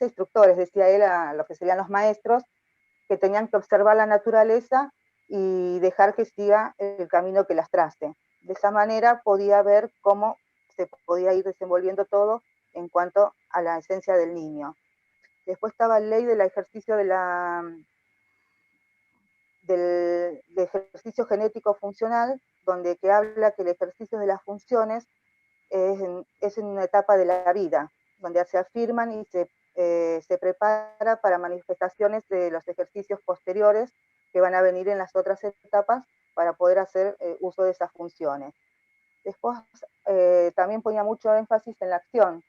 [SPEAKER 4] instructores, decía él, a lo que serían los maestros, que tenían que observar la naturaleza y dejar que siga el camino que las trace. De esa manera podía ver cómo se podía ir desenvolviendo todo en cuanto a la esencia del niño. Después estaba la ley del ejercicio del ejercicio genético funcional, donde que habla que el ejercicio de las funciones es en una etapa de la vida, donde se afirman y se prepara para manifestaciones de los ejercicios posteriores que van a venir en las otras etapas para poder hacer uso de esas funciones. Después también ponía mucho énfasis en la acción,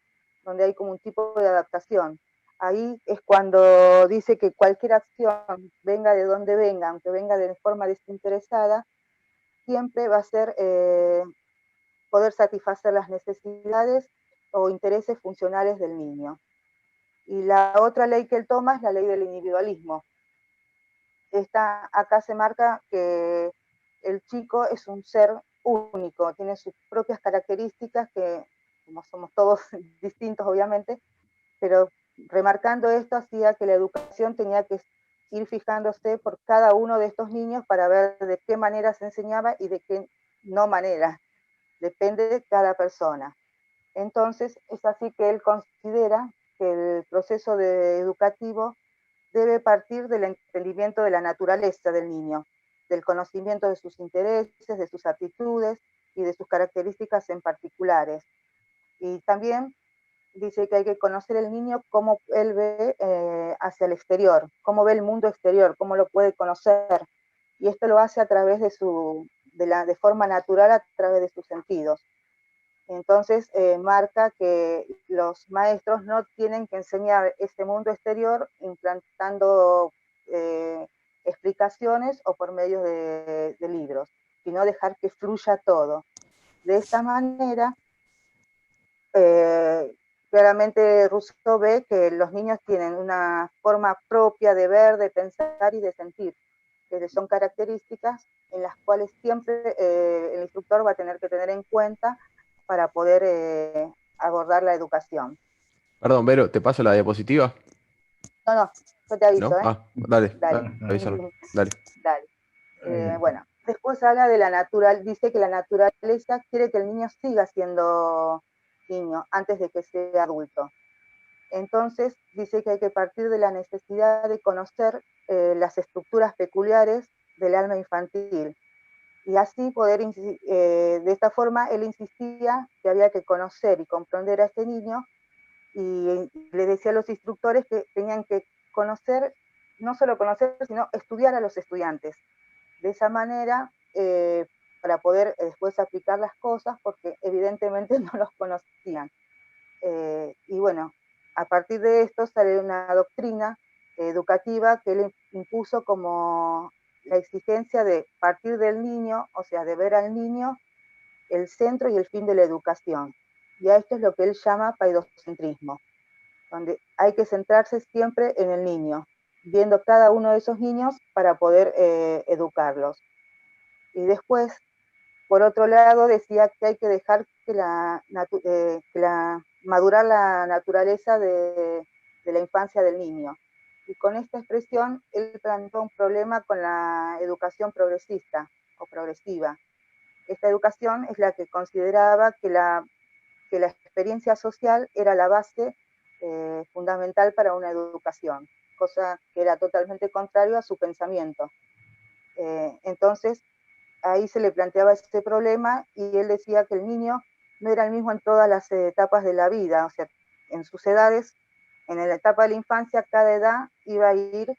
[SPEAKER 4] donde hay como un tipo de adaptación. Ahí es cuando dice que cualquier acción, venga de donde venga, aunque venga de forma desinteresada, siempre va a ser poder satisfacer las necesidades o intereses funcionales del niño. Y la otra ley que él toma es la ley del individualismo. Acá se marca que el chico es un ser único, tiene sus propias características que, como somos todos distintos obviamente, pero remarcando esto hacía que la educación tenía que ir fijándose por cada uno de estos niños para ver de qué manera se enseñaba y de qué no manera. Depende de cada persona. Entonces, es así que él considera que el proceso educativo debe partir del entendimiento de la naturaleza del niño, del conocimiento de sus intereses, de sus aptitudes y de sus características en particulares. Y también dice que hay que conocer el niño cómo él ve hacia el exterior, cómo ve el mundo exterior, cómo lo puede conocer. Y esto lo hace a través de forma natural, a través de sus sentidos. Entonces marca que los maestros no tienen que enseñar este mundo exterior implantando explicaciones o por medio de libros, sino dejar que fluya todo. De esta manera, claramente Rousseau ve que los niños tienen una forma propia de ver, de pensar y de sentir, que son características en las cuales siempre el instructor va a tener que tener en cuenta para poder abordar la educación.
[SPEAKER 2] Perdón, Vero, ¿te paso la diapositiva?
[SPEAKER 4] No, yo te aviso,
[SPEAKER 2] ¿No? Dale.
[SPEAKER 4] Avísalo.
[SPEAKER 2] Dale.
[SPEAKER 4] Bueno, después habla de dice que la naturaleza quiere que el niño siga siendo niño antes de que sea adulto. Entonces dice que hay que partir de la necesidad de conocer las estructuras peculiares del alma infantil. Y así de esta forma él insistía que había que conocer y comprender a este niño, y le decía a los instructores que tenían que conocer, no solo conocer, sino estudiar a los estudiantes. De esa manera, para poder después aplicar las cosas, porque evidentemente no los conocían. Y bueno, a partir de esto sale una doctrina educativa que él impuso como la exigencia de partir del niño, o sea, de ver al niño el centro y el fin de la educación. Y a esto es lo que él llama paidocentrismo, donde hay que centrarse siempre en el niño, viendo cada uno de esos niños para poder educarlos. Y después, por otro lado, decía que hay que dejar que madurar la naturaleza de la infancia del niño. Y con esta expresión, él planteó un problema con la educación progresista o progresiva. Esta educación es la que consideraba que la experiencia social era la base fundamental para una educación, cosa que era totalmente contrario a su pensamiento. Entonces, ahí se le planteaba este problema y él decía que el niño no era el mismo en todas las etapas de la vida, o sea, en sus edades, en la etapa de la infancia, cada edad iba a ir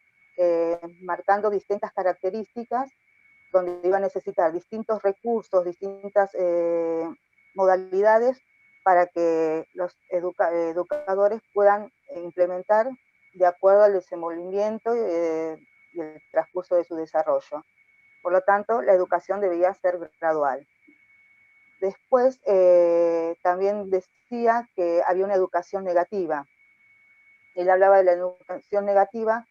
[SPEAKER 4] marcando distintas características, donde iba a necesitar distintos recursos, distintas modalidades para que los educadores puedan implementar de acuerdo al desenvolvimiento y el transcurso de su desarrollo. Por lo tanto, la educación debía ser gradual. Después, también decía que había una educación negativa. Él hablaba de la educación negativa,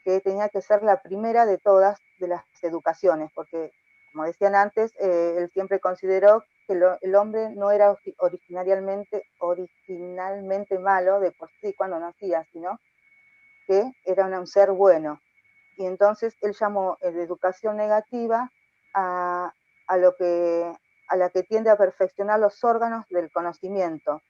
[SPEAKER 4] que tenía que ser la primera de todas de las educaciones, porque, como decían antes, él siempre consideró que el hombre no era originalmente malo de por sí cuando nacía, sino que era un ser bueno. Y entonces él llamó de educación negativa a la que tiende a perfeccionar los órganos del conocimiento.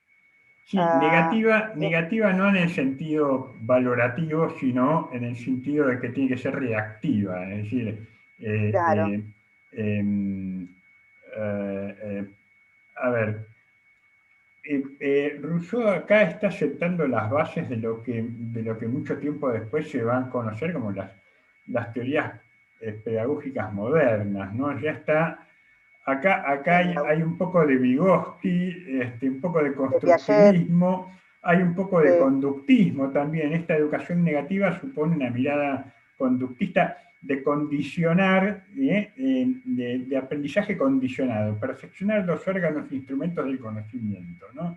[SPEAKER 1] Sí, negativa no en el sentido valorativo, sino en el sentido de que tiene que ser reactiva, es decir,
[SPEAKER 4] claro.
[SPEAKER 1] A ver, Rousseau acá está sentando las bases de lo que mucho tiempo después se van a conocer como las teorías pedagógicas modernas, ¿no? Ya está, acá hay un poco de Vygotsky, un poco de constructivismo, hay un poco de conductismo también. Esta educación negativa supone una mirada conductista de condicionar, de aprendizaje condicionado, perfeccionar los órganos e instrumentos del conocimiento, ¿no?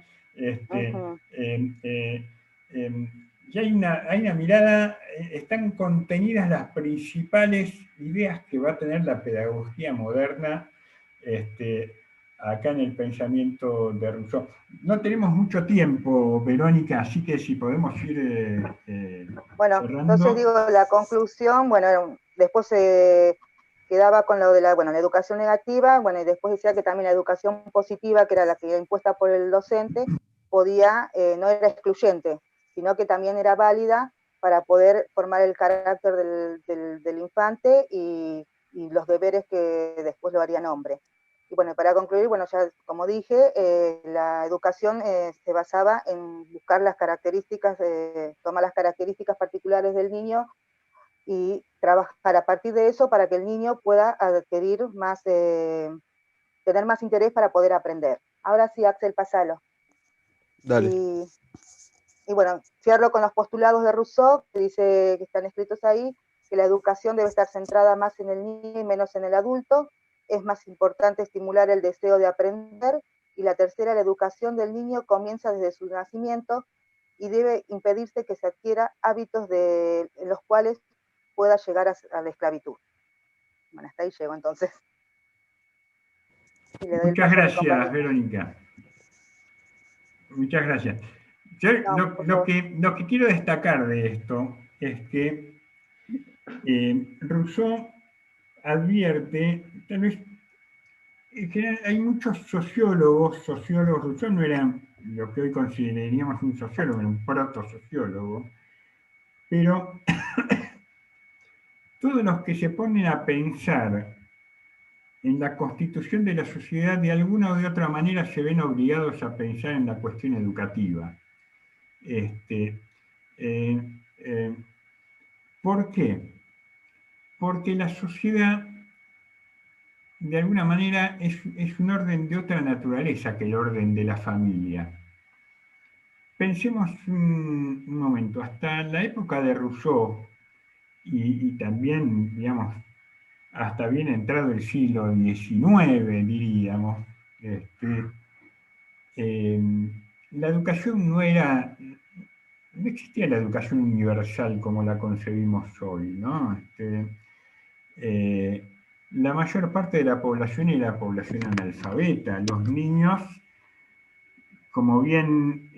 [SPEAKER 1] Y hay una mirada, están contenidas las principales ideas que va a tener la pedagogía moderna acá en el pensamiento de Rousseau. No tenemos mucho tiempo, Verónica, así que si podemos ir
[SPEAKER 4] bueno,
[SPEAKER 1] cerrando.
[SPEAKER 4] Entonces digo, la conclusión, bueno, después se quedaba con lo de la educación negativa, bueno, y después decía que también la educación positiva, que era la que era impuesta por el docente, no era excluyente, sino que también era válida para poder formar el carácter del infante y los deberes que después lo harían hombre. Y bueno, para concluir, bueno, ya como dije, la educación se basaba en buscar las características, tomar las características particulares del niño y trabajar a partir de eso para que el niño pueda adquirir más, tener más interés para poder aprender. Ahora sí, Axel, pasalo.
[SPEAKER 2] Dale.
[SPEAKER 4] Y bueno, cierro con los postulados de Rousseau, que dice que están escritos ahí, que la educación debe estar centrada más en el niño y menos en el adulto. Es más importante estimular el deseo de aprender. Y la tercera, la educación del niño comienza desde su nacimiento y debe impedirse que se adquiera hábitos en los cuales pueda llegar a la esclavitud. Bueno, hasta ahí llego entonces.
[SPEAKER 1] Muchas gracias, Verónica. Muchas gracias. Yo lo que quiero destacar de esto es que Rousseau advierte, tal vez, que hay muchos sociólogos, Rousseau no era lo que hoy consideraríamos un sociólogo, era un proto-sociólogo, pero todos los que se ponen a pensar en la constitución de la sociedad, de alguna o de otra manera se ven obligados a pensar en la cuestión educativa. ¿Por qué? Porque la sociedad, de alguna manera, es un orden de otra naturaleza que el orden de la familia. pensemos un momento, hasta la época de Rousseau, y también, digamos, hasta bien entrado el siglo XIX, diríamos, la educación no existía la educación universal como la concebimos hoy, ¿no? La mayor parte de la población era población analfabeta. Los niños, como bien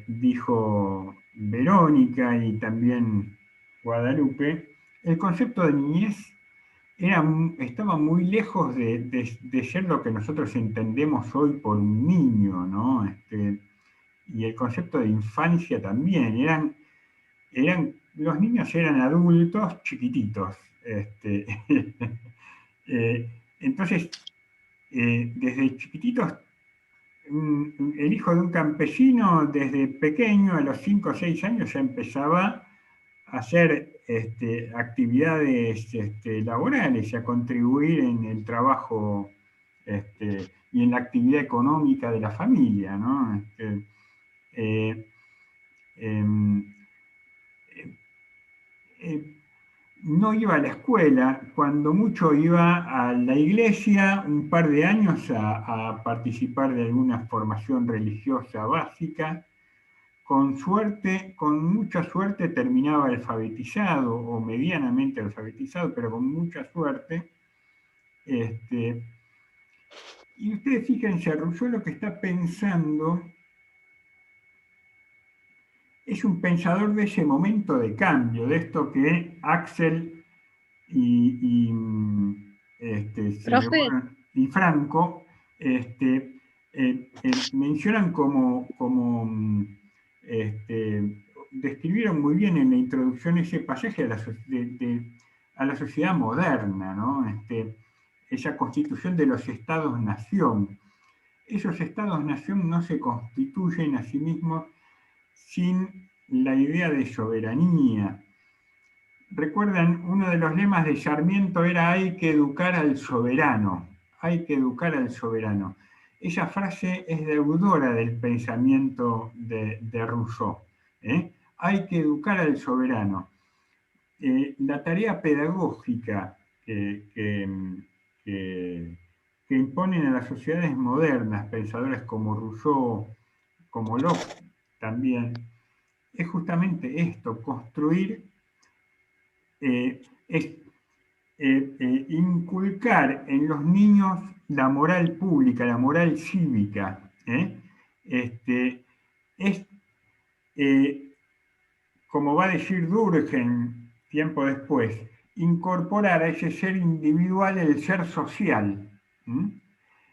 [SPEAKER 1] dijo Verónica y también Guadalupe, el concepto de niñez estaba muy lejos de ser lo que nosotros entendemos hoy por un niño, ¿no? Y el concepto de infancia también. Los niños eran adultos chiquititos. Entonces, desde chiquititos, el hijo de un campesino, desde pequeño, a los 5 o 6 años, ya empezaba a hacer actividades laborales y a contribuir en el trabajo y en la actividad económica de la familia, ¿no? No iba a la escuela, cuando mucho iba a la iglesia un par de años a participar de alguna formación religiosa básica. Con suerte, con mucha suerte terminaba alfabetizado o medianamente alfabetizado, pero con mucha suerte. Y ustedes fíjense, Rousseau lo que está pensando es un pensador de ese momento de cambio, de esto que Axel y Franco mencionan describieron muy bien en la introducción ese pasaje a la sociedad moderna, ¿no? Esa constitución de los estados-nación. Esos estados-nación no se constituyen a sí mismos sin la idea de soberanía. Recuerdan, uno de los lemas de Sarmiento era hay que educar al soberano, hay que educar al soberano. Esa frase es deudora del pensamiento de Rousseau. Hay que educar al soberano. La tarea pedagógica que imponen a las sociedades modernas, pensadores como Rousseau, como Locke también, es justamente esto, construir, inculcar en los niños la moral pública, la moral cívica. Como va a decir Durkheim tiempo después, incorporar a ese ser individual el ser social.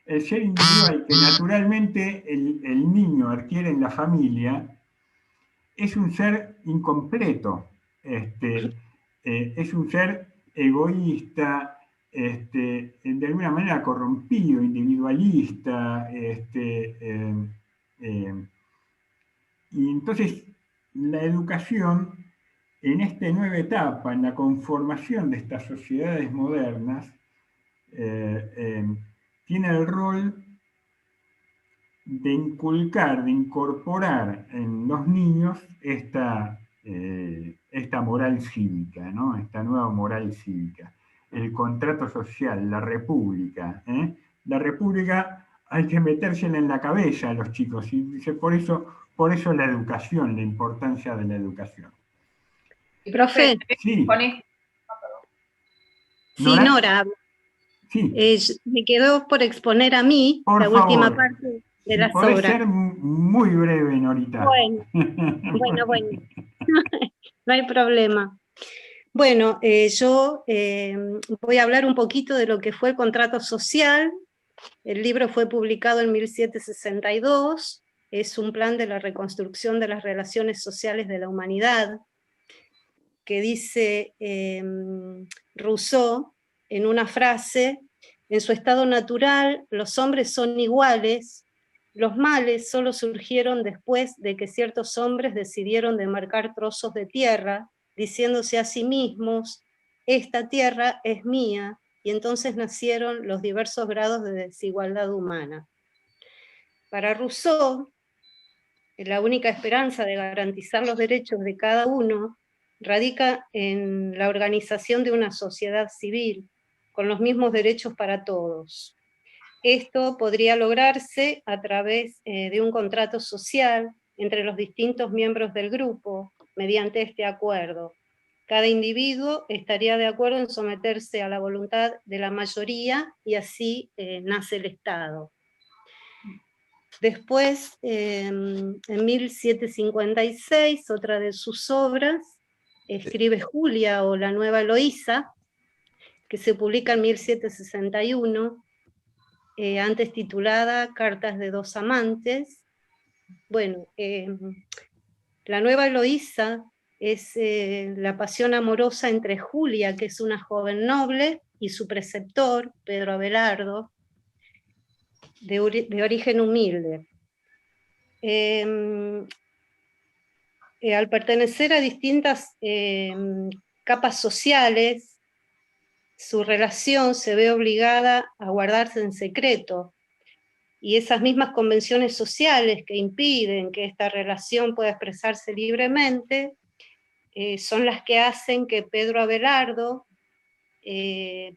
[SPEAKER 1] El ser individual que naturalmente el niño adquiere en la familia es un ser incompleto, es un ser egoísta, de alguna manera corrompido, individualista, y entonces la educación en esta nueva etapa, en la conformación de estas sociedades modernas, tiene el rol de inculcar, de incorporar en los niños esta moral cívica, ¿no? Esta nueva moral cívica, el contrato social, la república. La república hay que metérsela en la cabeza a los chicos, y por eso la educación, la importancia de la educación.
[SPEAKER 10] Profe,
[SPEAKER 7] Sí.
[SPEAKER 10] Sí, Nora.
[SPEAKER 1] Sí.
[SPEAKER 7] Me quedó por exponer a mí
[SPEAKER 1] por
[SPEAKER 7] la
[SPEAKER 1] favor.
[SPEAKER 7] Última parte de las obras.
[SPEAKER 1] Podés ser muy breve, Norita.
[SPEAKER 7] Bueno. No hay problema. Bueno, yo voy a hablar un poquito de lo que fue el contrato social. El libro fue publicado en 1762, es un plan de la reconstrucción de las relaciones sociales de la humanidad, que dice Rousseau en una frase: en su estado natural los hombres son iguales, los males solo surgieron después de que ciertos hombres decidieron demarcar trozos de tierra, diciéndose a sí mismos, esta tierra es mía, y entonces nacieron los diversos grados de desigualdad humana. Para Rousseau, la única esperanza de garantizar los derechos de cada uno radica en la organización de una sociedad civil, con los mismos derechos para todos. Esto podría lograrse a través de un contrato social entre los distintos miembros del grupo, mediante este acuerdo. Cada individuo estaría de acuerdo en someterse a la voluntad de la mayoría y así nace el Estado. Después, en 1756, otra de sus obras, escribe Julia o La Nueva Eloísa, que se publica en 1761, antes titulada Cartas de dos amantes. Bueno, La Nueva Eloísa es la pasión amorosa entre Julia, que es una joven noble, y su preceptor, Pedro Abelardo, de origen humilde. Al pertenecer a distintas capas sociales, su relación se ve obligada a guardarse en secreto, y esas mismas convenciones sociales que impiden que esta relación pueda expresarse libremente son las que hacen que Pedro Abelardo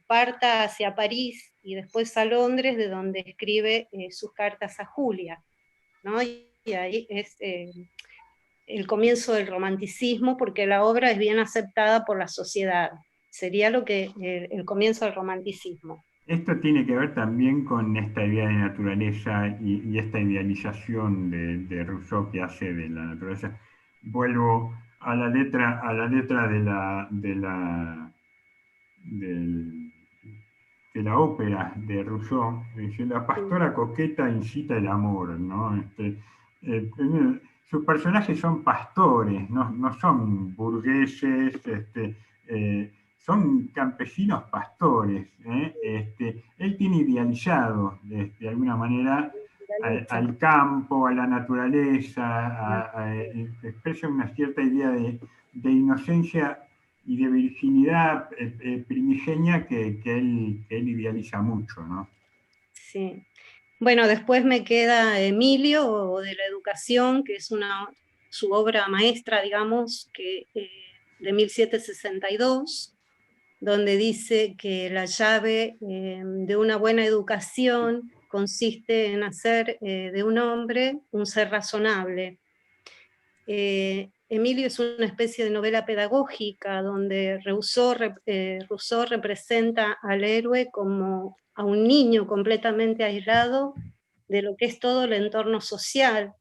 [SPEAKER 7] parta hacia París y después a Londres, de donde escribe sus cartas a Julia, ¿no? Y ahí es el comienzo del romanticismo, porque la obra es bien aceptada por la sociedad. Sería el comienzo del romanticismo.
[SPEAKER 1] Esto tiene que ver también con esta idea de naturaleza y esta idealización de Rousseau que hace de la naturaleza. Vuelvo a la letra de la ópera de Rousseau. Dice: la pastora coqueta incita el amor, ¿no? Sus personajes son pastores, no son burgueses, son campesinos pastores. Él tiene idealizado, de alguna manera, al campo, a la naturaleza, expresa una cierta idea de inocencia y de virginidad primigenia que él idealiza mucho, ¿no?
[SPEAKER 7] Sí. Bueno, después me queda Emilio, o de la educación, que es su obra maestra, digamos, de 1762, donde dice que la llave de una buena educación consiste en hacer de un hombre un ser razonable. Emilio es una especie de novela pedagógica donde Rousseau representa al héroe como a un niño completamente aislado de lo que es todo el entorno social,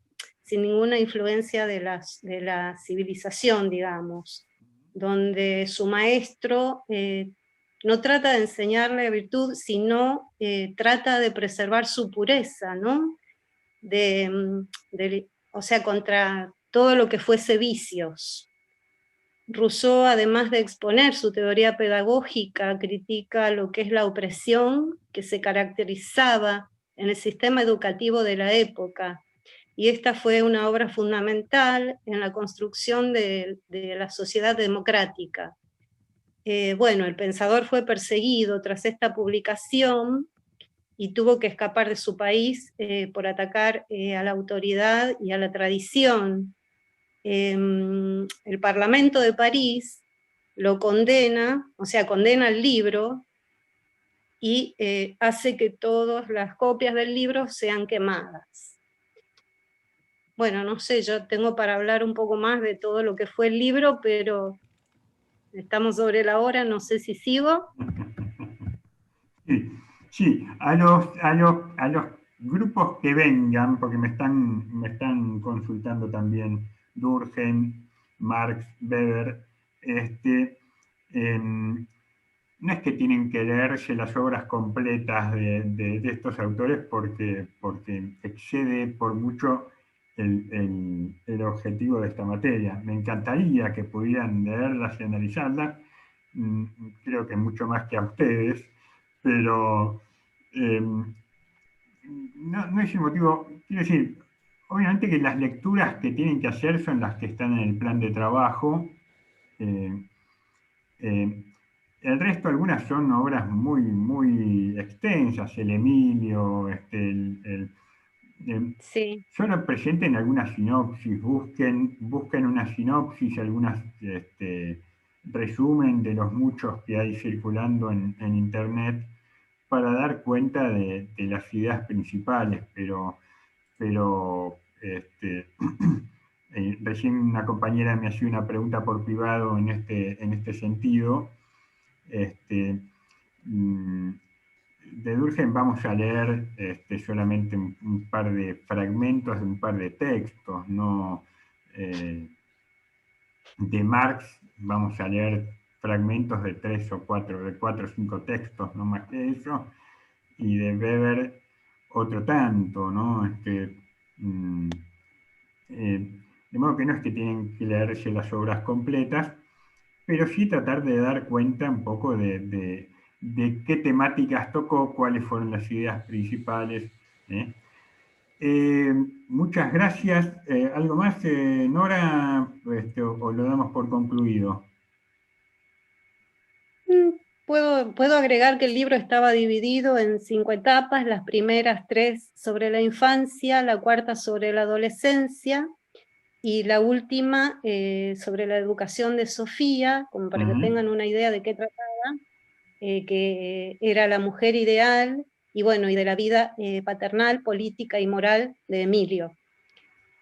[SPEAKER 7] sin ninguna influencia de la civilización, digamos, donde su maestro no trata de enseñarle virtud, sino trata de preservar su pureza, ¿no? O sea, contra todo lo que fuese vicios. Rousseau, además de exponer su teoría pedagógica, critica lo que es la opresión que se caracterizaba en el sistema educativo de la época, y esta fue una obra fundamental en la construcción de la sociedad democrática. Bueno, el pensador fue perseguido tras esta publicación y tuvo que escapar de su país por atacar a la autoridad y a la tradición. El Parlamento de París lo condena, o sea, condena el libro y hace que todas las copias del libro sean quemadas. Bueno, no sé, yo tengo para hablar un poco más de todo lo que fue el libro, pero estamos sobre la hora, no sé si sigo.
[SPEAKER 1] Sí, a los grupos que vengan, porque me están consultando también Durkheim, Marx, Weber, no es que tienen que leerse las obras completas de estos autores porque excede por mucho el objetivo de esta materia. Me encantaría que pudieran leerlas y analizarlas, creo que mucho más que a ustedes, pero no es el motivo. Quiero decir, obviamente que las lecturas que tienen que hacer son las que están en el plan de trabajo. El resto, algunas son obras muy, muy extensas, el Emilio,
[SPEAKER 7] Sí.
[SPEAKER 1] Solo presenten alguna sinopsis, busquen una sinopsis, algunas resumen de los muchos que hay circulando en internet para dar cuenta de las ideas principales, pero recién una compañera me hacía una pregunta por privado en este sentido. De Durkheim vamos a leer solamente un par de fragmentos de un par de textos, ¿no? De Marx vamos a leer fragmentos de 3 o 4, de 4 o 5 textos, no más que eso, y de Weber otro tanto, ¿no? De modo que no es que tienen que leerse las obras completas, pero sí tratar de dar cuenta un poco de qué temáticas tocó, cuáles fueron las ideas principales. Muchas gracias. ¿Algo más, Nora, o lo damos por concluido?
[SPEAKER 7] Puedo agregar que el libro estaba dividido en 5 etapas, las primeras 3 sobre la infancia, la cuarta sobre la adolescencia, y la última sobre la educación de Sofía, como para que tengan una idea de qué trataba, que era la mujer ideal, y bueno, y de la vida paternal, política y moral de Emilio.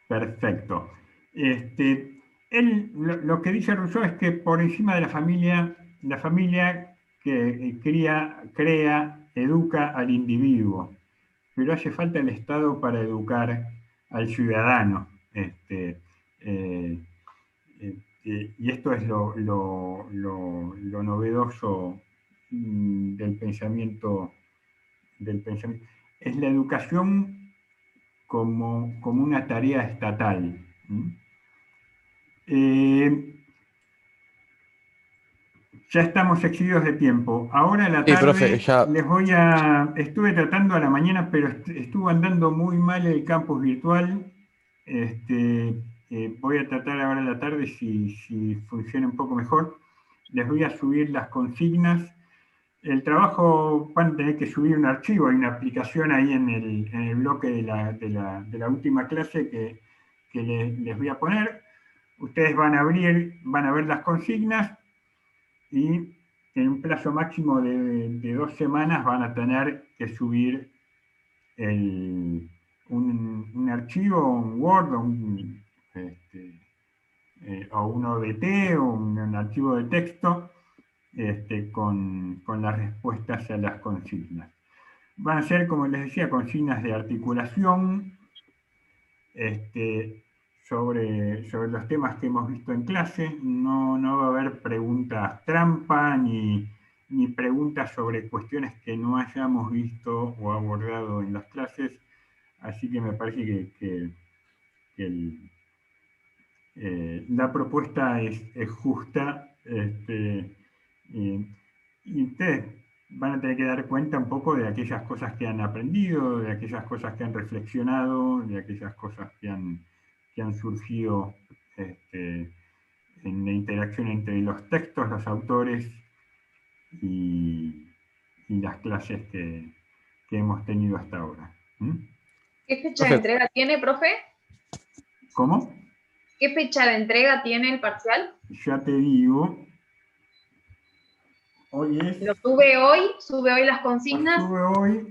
[SPEAKER 1] Perfecto. Lo que dice Rousseau es que por encima de la familia que crea, educa al individuo, pero hace falta el Estado para educar al ciudadano. Y esto es lo novedoso del pensamiento. Es la educación como una tarea estatal. Ya estamos excedidos de tiempo. Ahora a la tarde, profe, estuve tratando a la mañana, pero estuvo andando muy mal el campus virtual. Voy a tratar ahora a la tarde si funciona un poco mejor. Les voy a subir las consignas. El trabajo van a tener que subir un archivo, hay una aplicación ahí en el bloque de la última clase que les voy a poner. Ustedes van a ver las consignas y en un plazo máximo de 2 semanas van a tener que subir un archivo, un Word, o un ODT, o un archivo de texto, con las respuestas a las consignas. Van a ser, como les decía, consignas de articulación sobre los temas que hemos visto en clase. No va a haber preguntas trampa ni preguntas sobre cuestiones que no hayamos visto o abordado en las clases, así que me parece que la propuesta es justa. Y ustedes van a tener que dar cuenta un poco de aquellas cosas que han aprendido, de aquellas cosas que han reflexionado, de aquellas cosas que han surgido en la interacción entre los textos, los autores y las clases que hemos tenido hasta ahora.
[SPEAKER 10] ¿Qué fecha de entrega tiene, profe?
[SPEAKER 1] ¿Cómo?
[SPEAKER 10] ¿Qué fecha de entrega tiene el parcial?
[SPEAKER 1] Ya te digo. Hoy es...
[SPEAKER 10] ¿Lo sube hoy? ¿Sube hoy las consignas?
[SPEAKER 1] Lo sube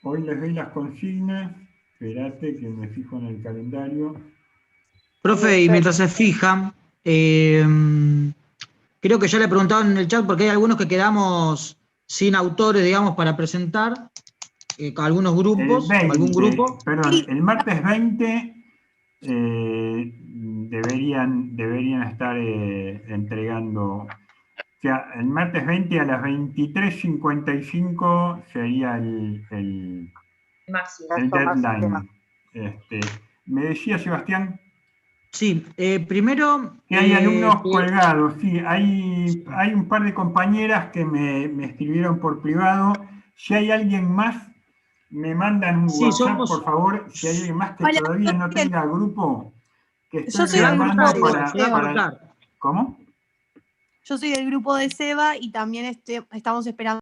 [SPEAKER 1] hoy les doy las consignas. Espérate que me fijo en el calendario.
[SPEAKER 5] Profe, y mientras se fijan, creo que ya le he preguntado en el chat porque hay algunos que quedamos sin autores, digamos, para presentar, algunos grupos,
[SPEAKER 1] 20,
[SPEAKER 5] algún grupo.
[SPEAKER 1] Perdón, el martes 20 deberían estar entregando. O sea, el martes 20 a las 23:55 sería el deadline. ¿Me decía Sebastián?
[SPEAKER 5] Sí, primero...
[SPEAKER 1] Que hay alumnos colgados, sí, hay un par de compañeras que me escribieron por privado. Si hay alguien más, me mandan un WhatsApp, por favor. Si hay alguien más que todavía no tenga grupo, que estoy reservando para... ¿Cómo?
[SPEAKER 11] Yo soy del grupo de Seba y también estamos esperando